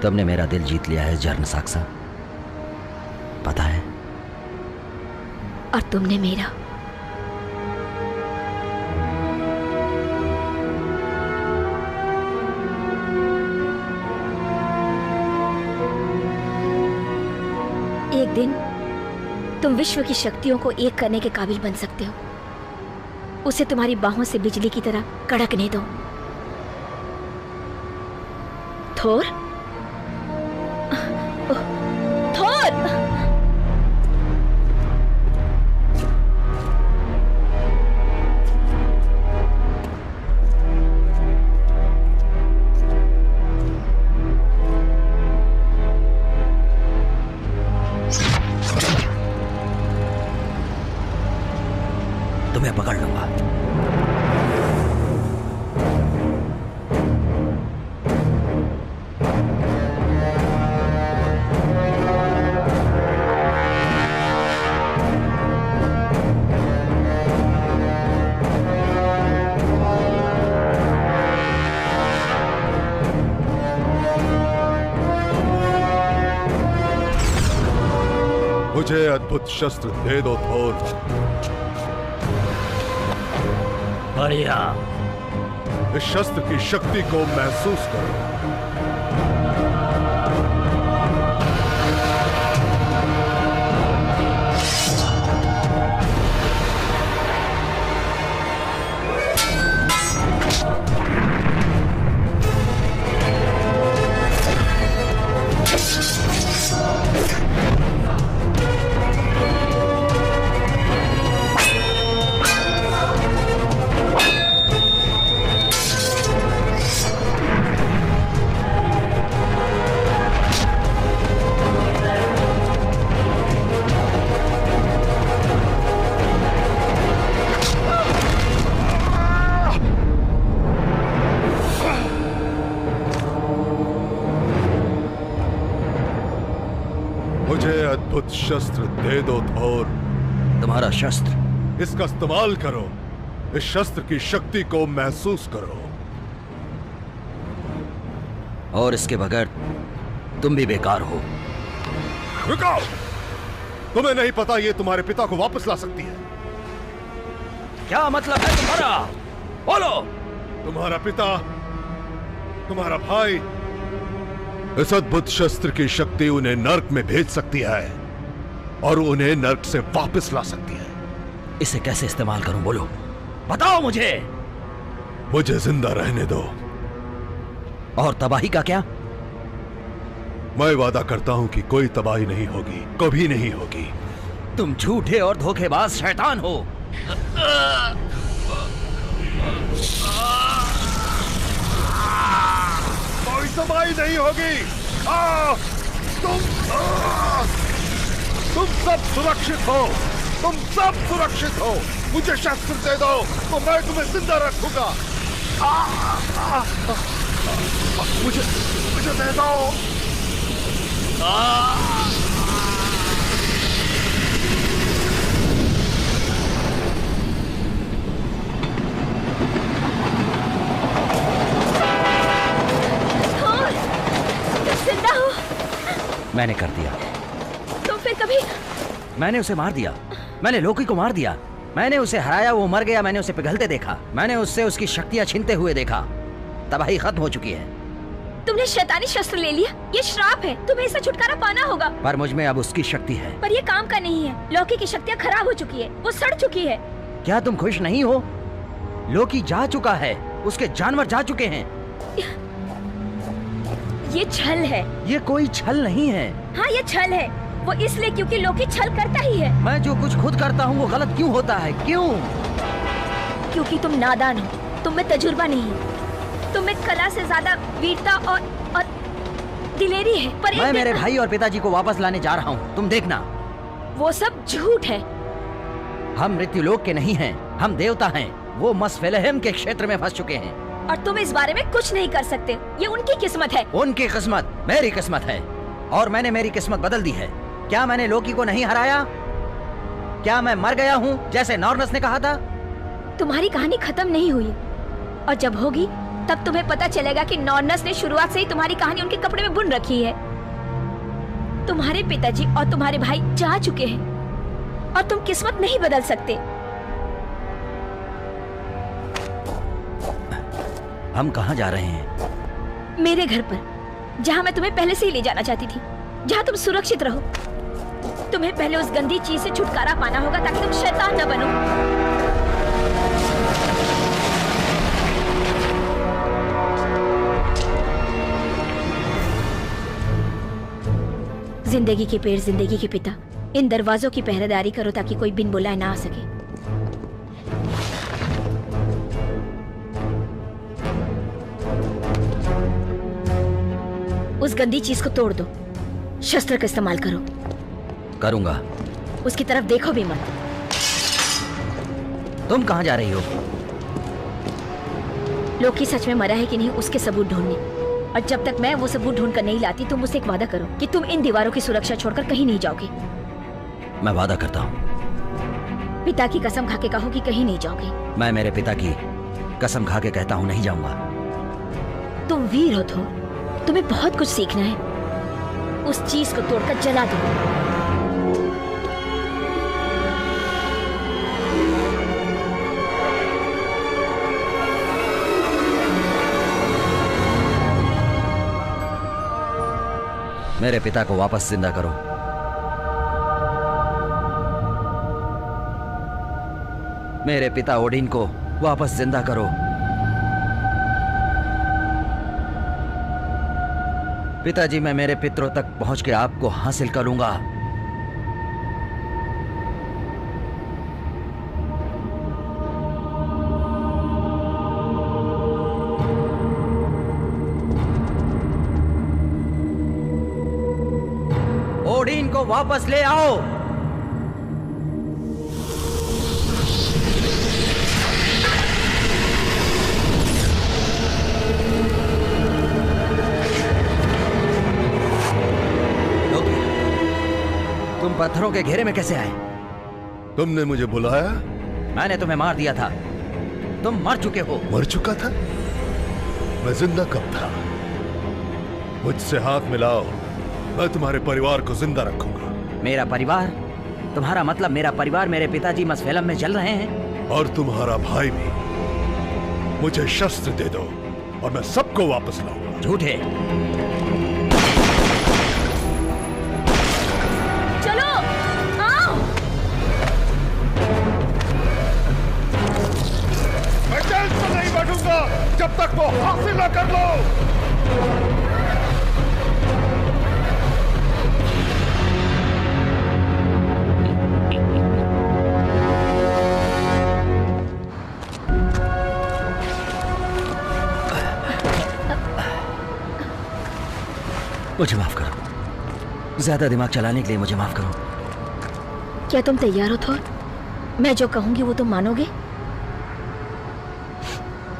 तुमने मेरा दिल जीत लिया है जर्न साक्सा, पता है। और तुमने मेरा। एक दिन तुम विश्व की शक्तियों को एक करने के काबिल बन सकते हो। उसे तुम्हारी बाहों से बिजली की तरह कड़कने दो थोर। थोर, तुम्हें पकड़ लूंगा। मुझे अद्भुत शस्त्र दे दो थोर। बढ़िया। इस शस्त्र की शक्ति को महसूस करो। अद्भुत शस्त्र दे दो थोर। तुम्हारा शस्त्र? इसका इस्तेमाल करो। इस शस्त्र की शक्ति को महसूस करो। और इसके बगैर तुम भी बेकार हो। रुको! तुम्हें नहीं पता ये तुम्हारे पिता को वापस ला सकती है। क्या मतलब है तुम्हारा? बोलो। तुम्हारा पिता, तुम्हारा भाई इस अद्भुत शस्त्र की शक्ति उन्हें नर्क में भेज सकती है और उन्हें नर्क से वापस ला सकती है। इसे कैसे इस्तेमाल करूं, बोलो, बताओ मुझे। मुझे जिंदा रहने दो। और तबाही का क्या? मैं वादा करता हूं कि कोई तबाही नहीं होगी, कभी नहीं होगी। तुम झूठे और धोखेबाज शैतान हो। कोई तबाही नहीं होगी। तुम सब सुरक्षित हो, तुम सब सुरक्षित हो। मुझे शस्त्र दे दो तो मैं तुम्हें जिंदा रखूंगा। मुझे दे दो। जिंदा हो? मैंने कर दिया। तो फिर कभी? मैंने उसे मार दिया। मैंने लोकी को मार दिया। मैंने उसे हराया, वो मर गया। मैंने उसे पिघलते देखा। मैंने उससे उसकी शक्तियां छीनते हुए देखा। तबाही खत्म हो चुकी है। तुमने शैतानी शस्त्र ले लिया। ये श्राप है, तुम्हें इससे छुटकारा पाना होगा। पर मुझ में अब उसकी शक्ति है। पर ये काम का नहीं है। लोकी की शक्तियाँ खराब हो चुकी है, वो सड़ चुकी है। क्या तुम खुश नहीं हो? लोकी जा चुका है, उसके जानवर जा चुके हैं। ये छल है। ये कोई छल नहीं है। हाँ, ये छल है। वो इसलिए क्योंकि लोकी छल करता ही है। मैं जो कुछ खुद करता हूँ वो गलत क्यों होता है? क्यों? क्योंकि तुम नादान हो, तुम में तजुर्बा नहीं है। तुम में कला से ज्यादा वीरता और दिलेरी है। पर मैं मेरे भाई और पिताजी को वापस लाने जा रहा हूँ, तुम देखना। वो सब झूठ है। हम मृत्युलोक के नहीं हैं, हम देवता हैं। वो मस्फेलहम के क्षेत्र में फंस चुके हैं और तुम इस बारे में कुछ नहीं कर सकते। ये उनकी किस्मत है। उनकी किस्मत मेरी किस्मत है और मैंने मेरी किस्मत बदल दी है। क्या मैंने लोकी को नहीं हराया? क्या मैं मर गया हूँ जैसे नॉर्नस ने कहा था? तुम्हारी कहानी खत्म नहीं हुई और जब होगी तब तुम्हें पता चलेगा कि नॉर्नस ने शुरुआत से ही तुम्हारी कहानी उनके कपड़े में बुन रखी है। तुम्हारे पिताजी और तुम्हारे भाई जा चुके हैं और तुम किस्मत नहीं बदल सकते। हम कहाँ जा रहे हैं? मेरे घर पर, जहाँ मैं तुम्हें पहले से ही ले जाना चाहती थी, जहाँ तुम सुरक्षित रहो। तुम्हें पहले उस गंदी चीज से छुटकारा पाना होगा ताकि तुम शैतान न बनो। जिंदगी के पेड़, जिंदगी के पिता, इन दरवाजों की पहरेदारी करो ताकि कोई बिन बुलाए ना आ सके। उस गंदी चीज को तोड़ दो, शस्त्र का इस्तेमाल करो। करूंगा। उसकी तरफ देखो भी मत। तुम कहाँ जा रही हो? लोकी सच में मरा है कि नहीं उसके सबूत ढूंढने। और जब तक मैं वो सबूत ढूंढ कर नहीं लाती, तुम मुझसे एक वादा करो कि तुम इन दीवारों की सुरक्षा छोड़कर कहीं नहीं जाओगे। मैं वादा करता हूँ। पिता की कसम खा के कहो कि कहीं नहीं जाओगे। मैं मेरे पिता की कसम खा के कहता हूँ, नहीं जाऊंगा। तुम वीर हो थोर, तुम्हें बहुत कुछ सीखना है। उस चीज को तोड़कर जला दो। मेरे पिता को वापस जिंदा करो। मेरे पिता ओडिन को वापस जिंदा करो। पिताजी, मैं मेरे पितरों तक पहुंच के आपको हासिल करूंगा। ओडिन को वापस ले आओ। तुम पत्थरों के घेरे में कैसे आए? तुमने मुझे बुलाया? मैंने तुम्हें मार दिया था। तुम मर चुके हो। मर चुका था? मैं जिंदा कब था? मुझसे हाथ मिलाओ, मैं तुम्हारे परिवार को जिंदा रखूंगा। मेरा परिवार? तुम्हारा मतलब मेरा परिवार, मेरे पिताजी मस्फेलम में जल रहे हैं? और तुम्हारा भाई भी। मुझे शस्त्र दे दो और मैं सबको वापस लाऊंगा। झूठे। रुकूंगा जब तक वो हासिल न कर लो। मुझे माफ करो, ज्यादा दिमाग चलाने के लिए मुझे माफ करो। क्या तुम तैयार हो थोर? मैं जो कहूंगी वो तुम मानोगे?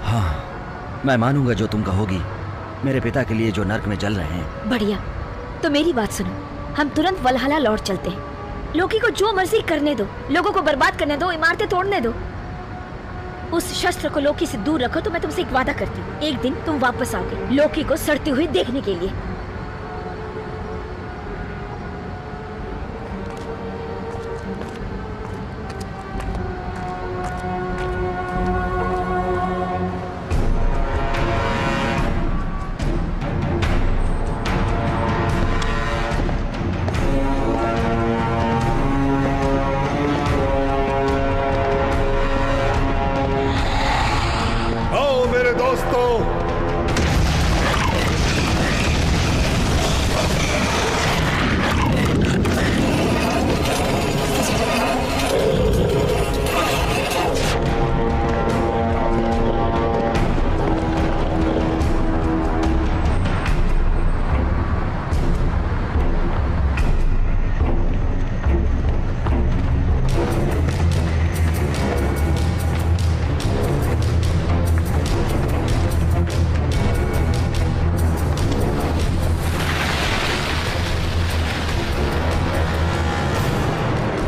हाँ, मैं मानूंगा जो तुम कहोगी। मेरे पिता के लिए जो नर्क में जल रहे हैं। बढ़िया, तो मेरी बात सुनो। हम तुरंत वलहला लौट चलते हैं। लोकी को जो मर्जी करने दो, लोगों को बर्बाद करने दो, इमारतें तोड़ने दो। उस शस्त्र को लोकी से दूर रखो तो मैं तुमसे एक वादा करती हूँ, एक दिन तुम वापस आओगे लोकी को सड़ती हुई देखने के लिए।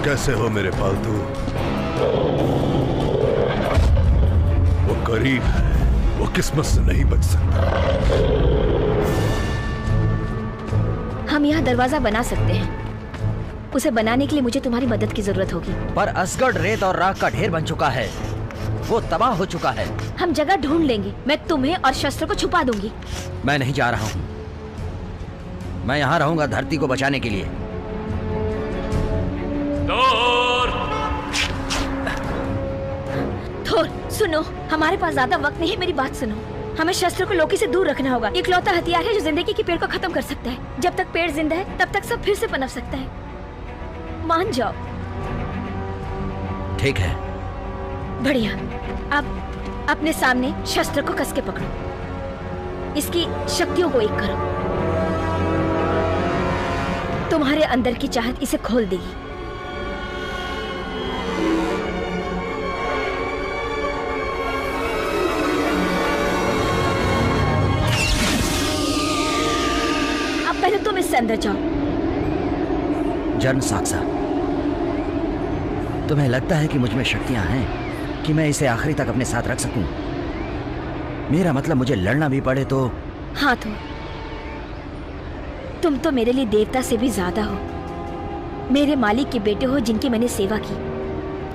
कैसे हो मेरे पालतू? वो गरीब है, वो किस्मत से नहीं बच सकता। हम यहाँ दरवाजा बना सकते हैं। उसे बनाने के लिए मुझे तुम्हारी मदद की जरूरत होगी। पर असगढ़ रेत और राख का ढेर बन चुका है, वो तबाह हो चुका है। हम जगह ढूंढ लेंगे। मैं तुम्हें और शस्त्र को छुपा दूंगी। मैं नहीं जा रहा हूँ। मैं यहाँ रहूंगा धरती को बचाने के लिए। थोर, सुनो, हमारे पास ज्यादा वक्त नहीं है। मेरी बात सुनो। हमें शस्त्र को लोकी से दूर रखना होगा। इकलौता हथियार है जो जिंदगी के पेड़ को खत्म कर सकता है। जब तक पेड़ जिंदा है तब तक सब फिर से पनप सकता है। मान जाओ। ठीक है। बढ़िया। अब अपने सामने शस्त्र को कस के पकड़ो। इसकी शक्तियों को एक करो। तुम्हारे अंदर की चाहत इसे खोल देगी। पहले तुम इससे अंदर जाओ। जर्न साक्सा, तुम्हें लगता है कि मुझ में शक्तियां हैं कि मैं इसे आखिरी तक अपने साथ रख सकूं? मेरा मतलब मुझे लड़ना भी पड़े तो? हाँ, तुम तो मेरे लिए देवता से भी ज्यादा हो। मेरे मालिक के बेटे हो जिनकी मैंने सेवा की।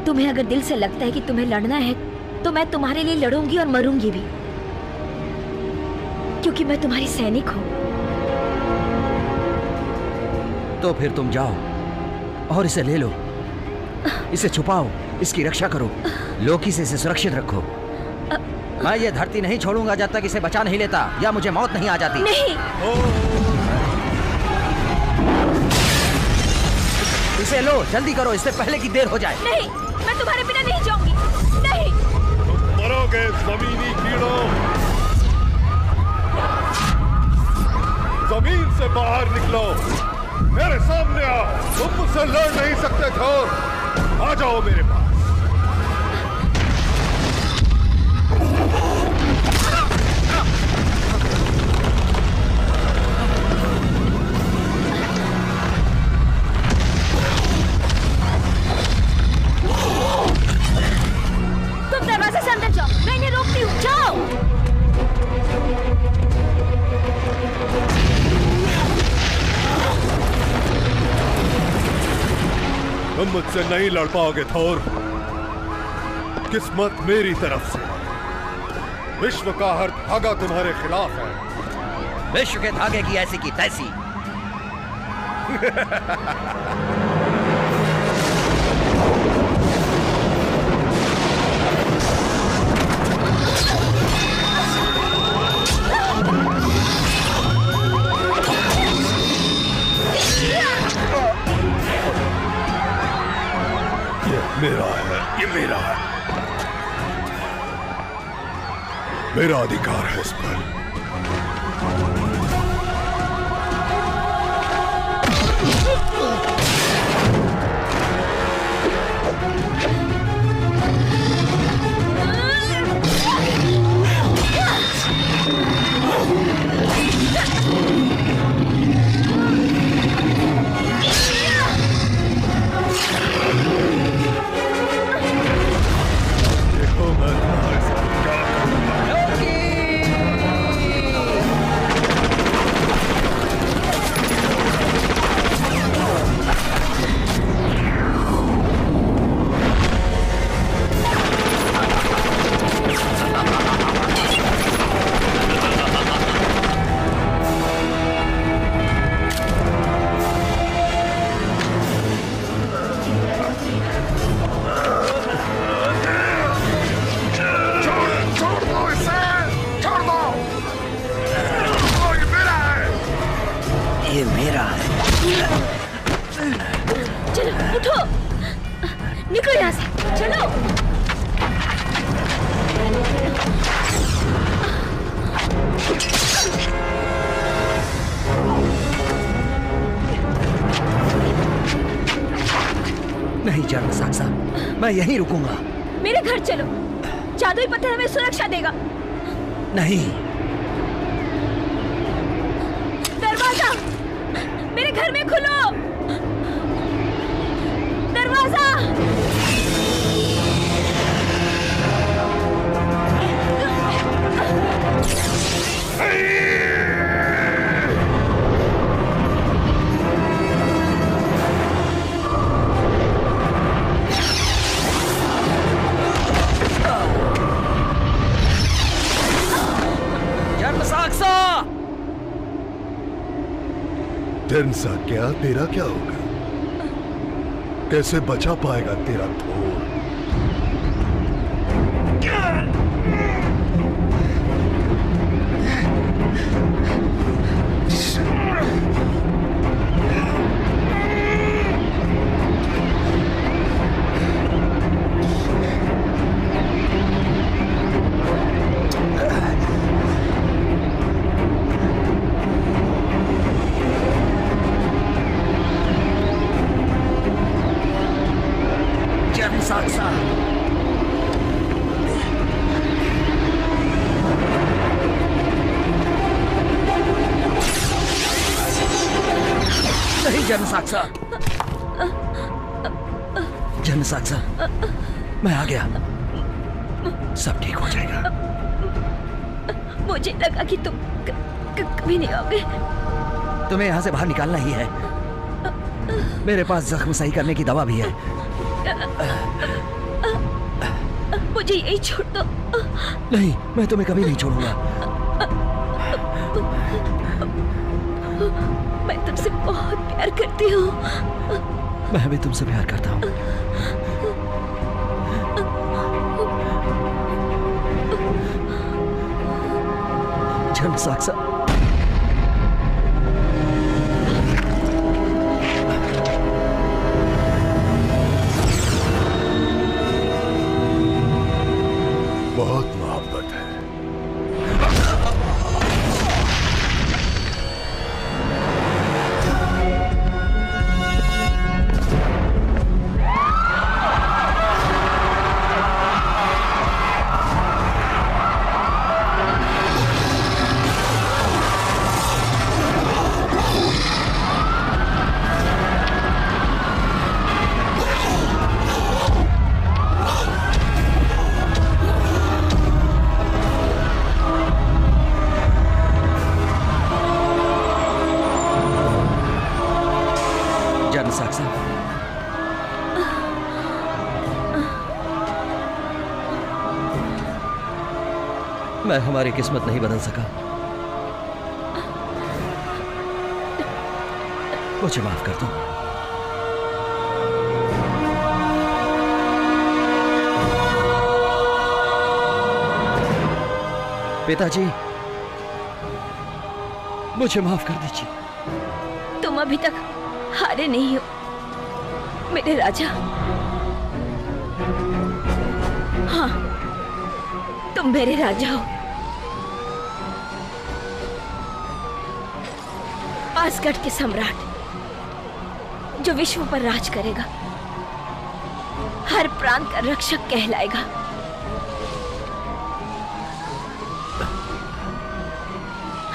तुम्हें अगर दिल से लगता है कि तुम्हें लड़ना है तो मैं तुम्हारे लिए लड़ूंगी और मरूंगी भी, क्योंकि मैं तुम्हारी सैनिक हूं। तो फिर तुम जाओ और इसे ले लो, इसे छुपाओ, इसकी रक्षा करो, लोकी से इसे सुरक्षित रखो। मैं ये धरती नहीं छोड़ूंगा जब तक इसे बचा नहीं लेता या मुझे मौत नहीं आ जाती। नहीं। इसे लो, जल्दी करो, इससे पहले कि देर हो जाए। नहीं, मैं तुम्हारे बिना नहीं जाऊंगी। नहीं। तुम मरोगे जमीनी कीड़ों। जमीन से बाहर निकलो, मेरे सामने आओ। तुम मुझसे लड़ नहीं सकते थोर। आ जाओ मेरे पास। तुम दरवाजे से अंदर जाओ, मैं इन्हें रोकती हूँ। जाओ। तुम मुझसे नहीं लड़ पाओगे थोर। किस्मत मेरी तरफ से। विश्व का हर धागा तुम्हारे खिलाफ है। विश्व के धागे की ऐसी की तैसी। मेरा अधिकार है इस पर। देखो मैं तुम्हारे साथ क्या करूंगा। छोड़ दो इसे, छोड़ दो। ये मेरा है। ये मेरा है। चलो उठो, निकलो यहाँ से, चलो। नहीं जन्म साक्सा, मैं यहीं रुकूंगा। मेरे घर चलो, जादुई पत्थर हमें सुरक्षा देगा। नहीं, दरवाजा मेरे घर में खोलो, दरवाजा। जन्म साक्सा। सा क्या तेरा क्या होगा? कैसे बचा पाएगा तेरा थोर? साक्सा, नहीं जन्म साक्सा, जन्म साक्सा, मैं आ गया, सब ठीक हो जाएगा। मुझे लगा कि तुम कभी नहीं आओगे। तुम्हें यहाँ से बाहर निकालना ही है। मेरे पास जख्म सही करने की दवा भी है। मुझे यही छोड़ दो। नहीं, मैं तुम्हें कभी नहीं छोड़ूंगा। मैं तुमसे बहुत प्यार करती हूँ। मैं भी तुमसे प्यार करता हूँ। जन्म साक्सा, बहुत मोहब्बत है। साक्सा, मैं हमारी किस्मत नहीं बदल सका। मुझे माफ कर दो। पिताजी, मुझे माफ कर दीजिए। तुम अभी तक हारे नहीं हो मेरे राजा। हाँ, तुम मेरे राजा हो। आसगढ़ के सम्राट जो विश्व पर राज करेगा, हर प्रांत का रक्षक कहलाएगा।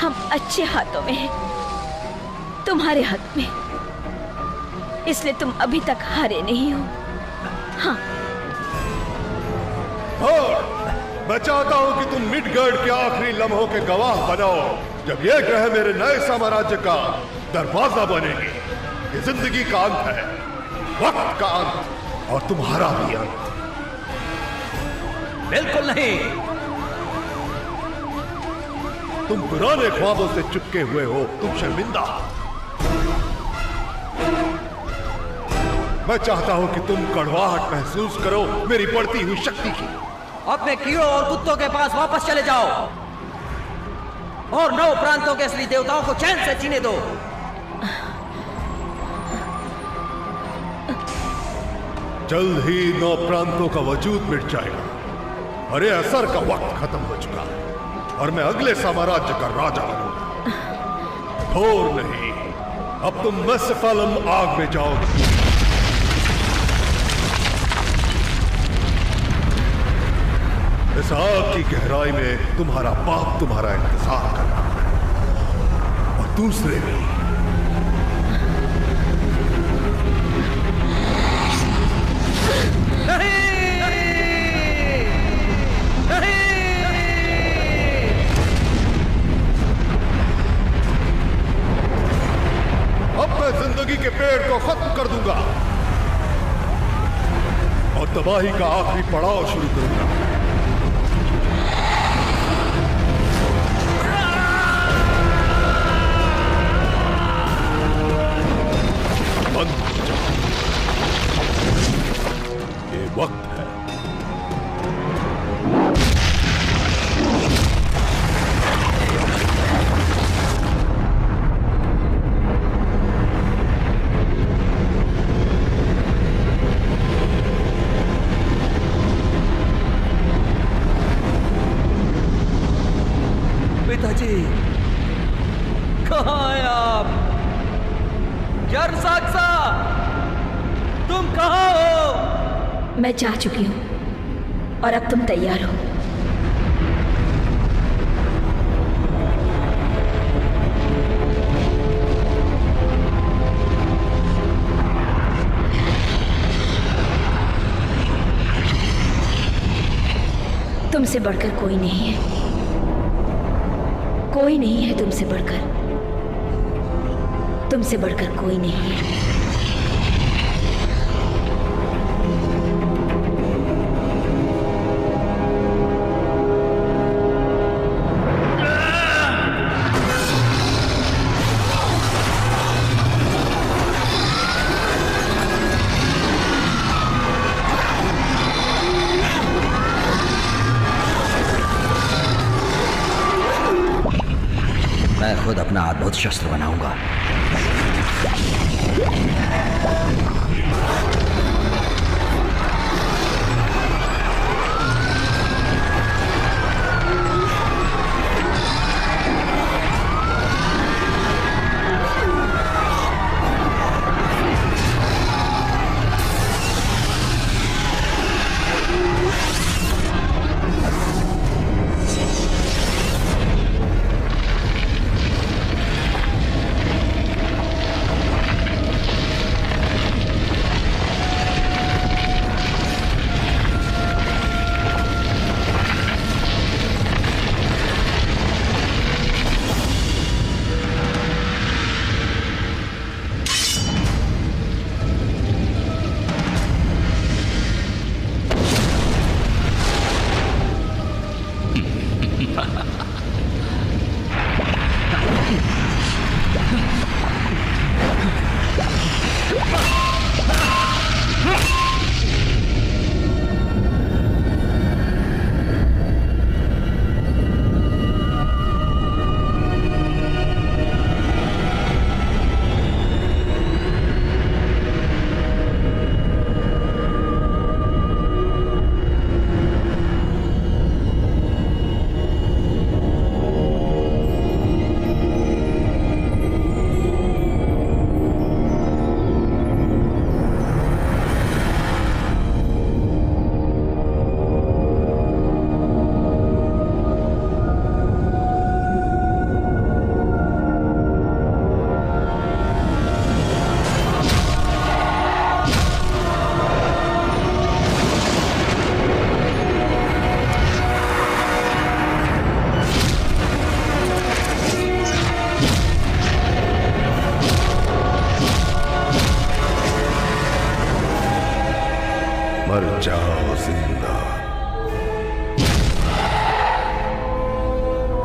हम अच्छे हाथों में हैं, तुम्हारे हाथ में, इसलिए तुम अभी तक हारे नहीं हो। हाँ, और मैं चाहता हूं कि तुम मिडगर्ड के आखिरी लम्हों के गवाह बनाओ, जब यह ग्रह मेरे नए साम्राज्य का दरवाजा बनेगी। ये जिंदगी का अंत है, वक्त का अंत, और तुम्हारा भी अंत। बिल्कुल नहीं। तुम पुराने ख्वाबों से चिपके हुए हो, तुम शर्मिंदा। मैं चाहता हूं कि तुम कड़वाहट महसूस करो मेरी बढ़ती हुई शक्ति की। अपने कीड़ों और कुत्तों के पास वापस चले जाओ और 9 प्रांतों के असली देवताओं को चैन से जीने दो। जल्द ही 9 प्रांतों का वजूद मिट जाएगा। अरे असर का वक्त खत्म हो चुका है और मैं अगले साम्राज्य का राजा बनूंगा। और नहीं, अब तुम मस्फलम आग में जाओगे। इस आग की गहराई में तुम्हारा बाप तुम्हारा इंतजार कर रहा है, और दूसरे भी। अब मैं जिंदगी के पेड़ को खत्म कर दूंगा और तबाही का आखिरी पड़ाव शुरू करूंगा। बंद हो जाओ, ये वक्त है। पिताजी, कहाँ हैं आप? जरसाक्सा, तुम कहाँ हो? मैं जा चुकी हूँ और अब तुम तैयार हो। तुमसे बढ़कर कोई नहीं है, कोई नहीं है तुमसे बढ़कर, तुमसे बढ़कर कोई नहीं है। मैं खुद अपना अद्भुत शस्त्र बनाऊंगा।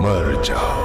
मर जाओ।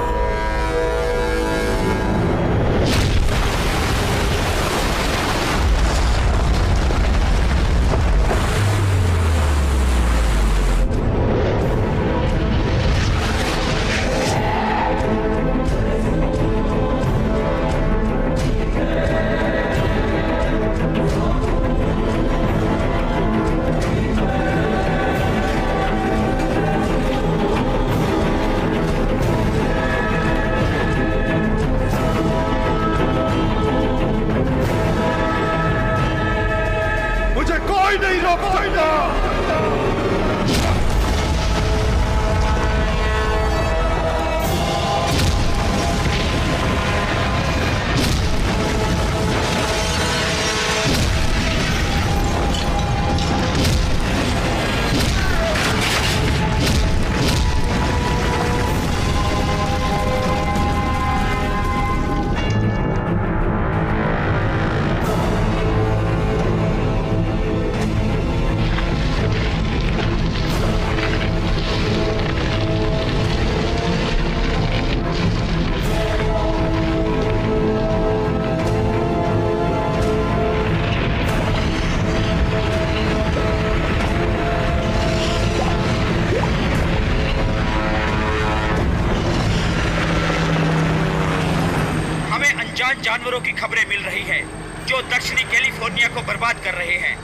जानवरों की खबरें मिल रही हैं जो दक्षिणी कैलिफोर्निया को बर्बाद कर रहे हैं।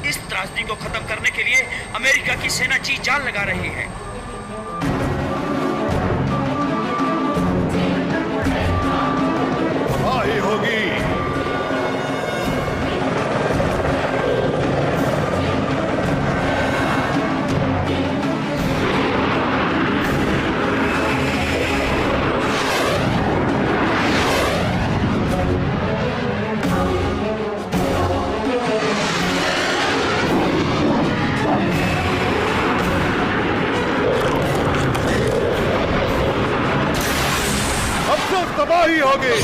इस त्रासदी को खत्म करने के लिए अमेरिका की सेना जी जान लगा रही है। तबाही होगी। तबाही होगी।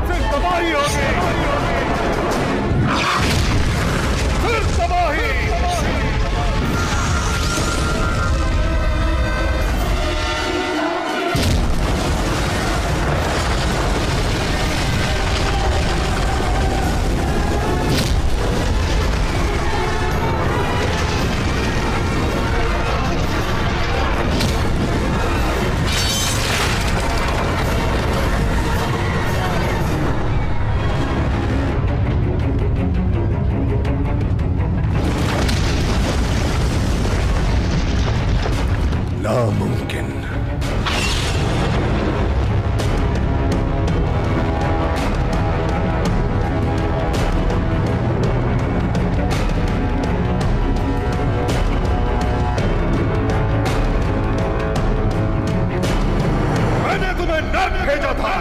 फिर तबाही होगी। फिर तबाही। नामुमकिन। मैंने तुम्हें नर्क भेजा था।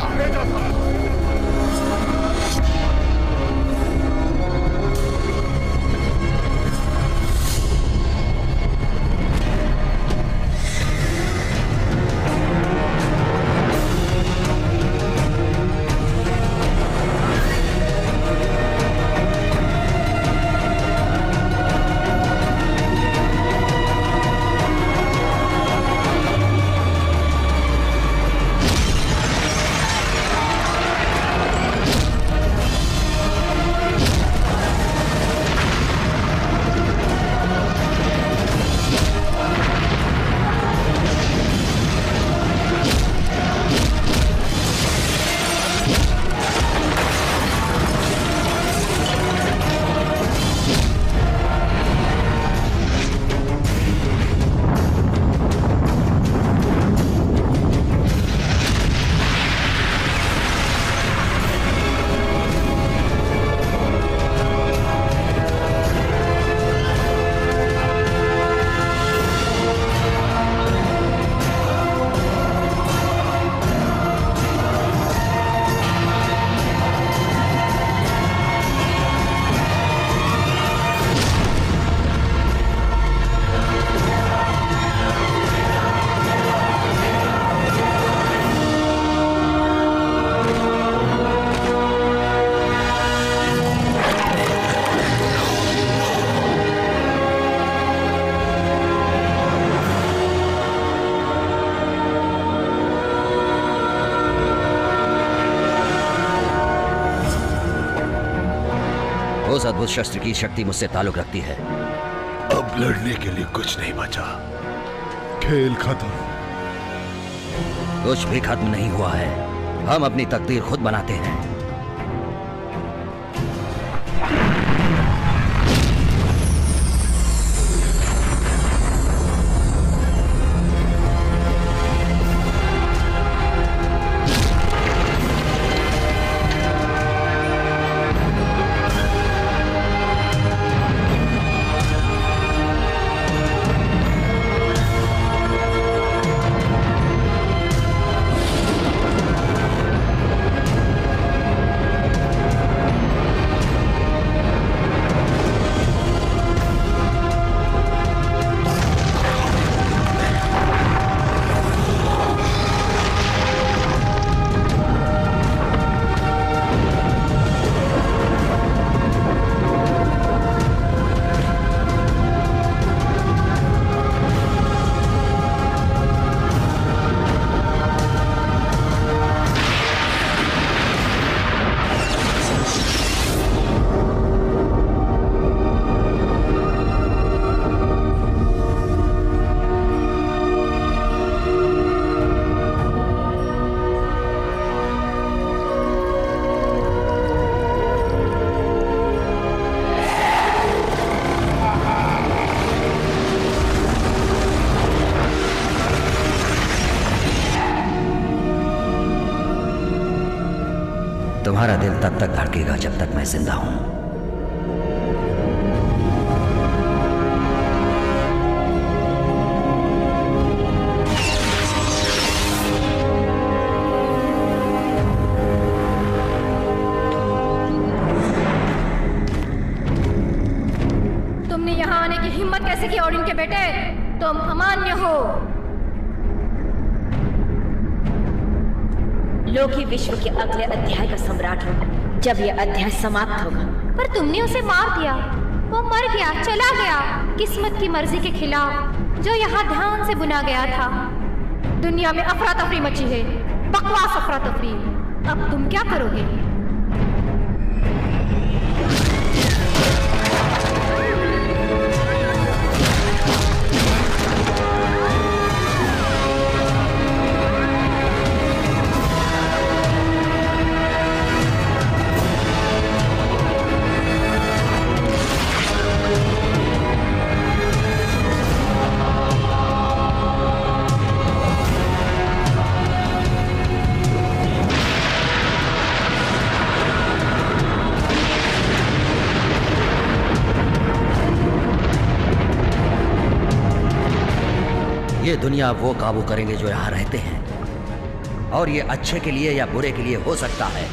उस अद्भुत शस्त्र की शक्ति मुझसे ताल्लुक रखती है। अब लड़ने के लिए कुछ नहीं बचा। खेल खत्म। कुछ भी खत्म नहीं हुआ है। हम अपनी तकदीर खुद बनाते हैं। तुम्हारा दिल तब तक धड़केगा जब तक मैं जिंदा हूं। तुमने यहाँ आने की हिम्मत कैसे की और इनके बेटे? तुम अमान्य हो। लोकी विश्व के अगले अध्याय का सम्राट होगा जब यह अध्याय समाप्त होगा। पर तुमने उसे मार दिया। वो मर गया, चला गया किस्मत की मर्जी के खिलाफ, जो यहाँ ध्यान से बुना गया था। दुनिया में अफरा तफरी मची है, बकवास अफरा तफरी। अब तुम क्या करोगे? ये दुनिया वो काबू करेंगे जो यहाँ रहते हैं, और ये अच्छे के लिए या बुरे के लिए हो सकता है।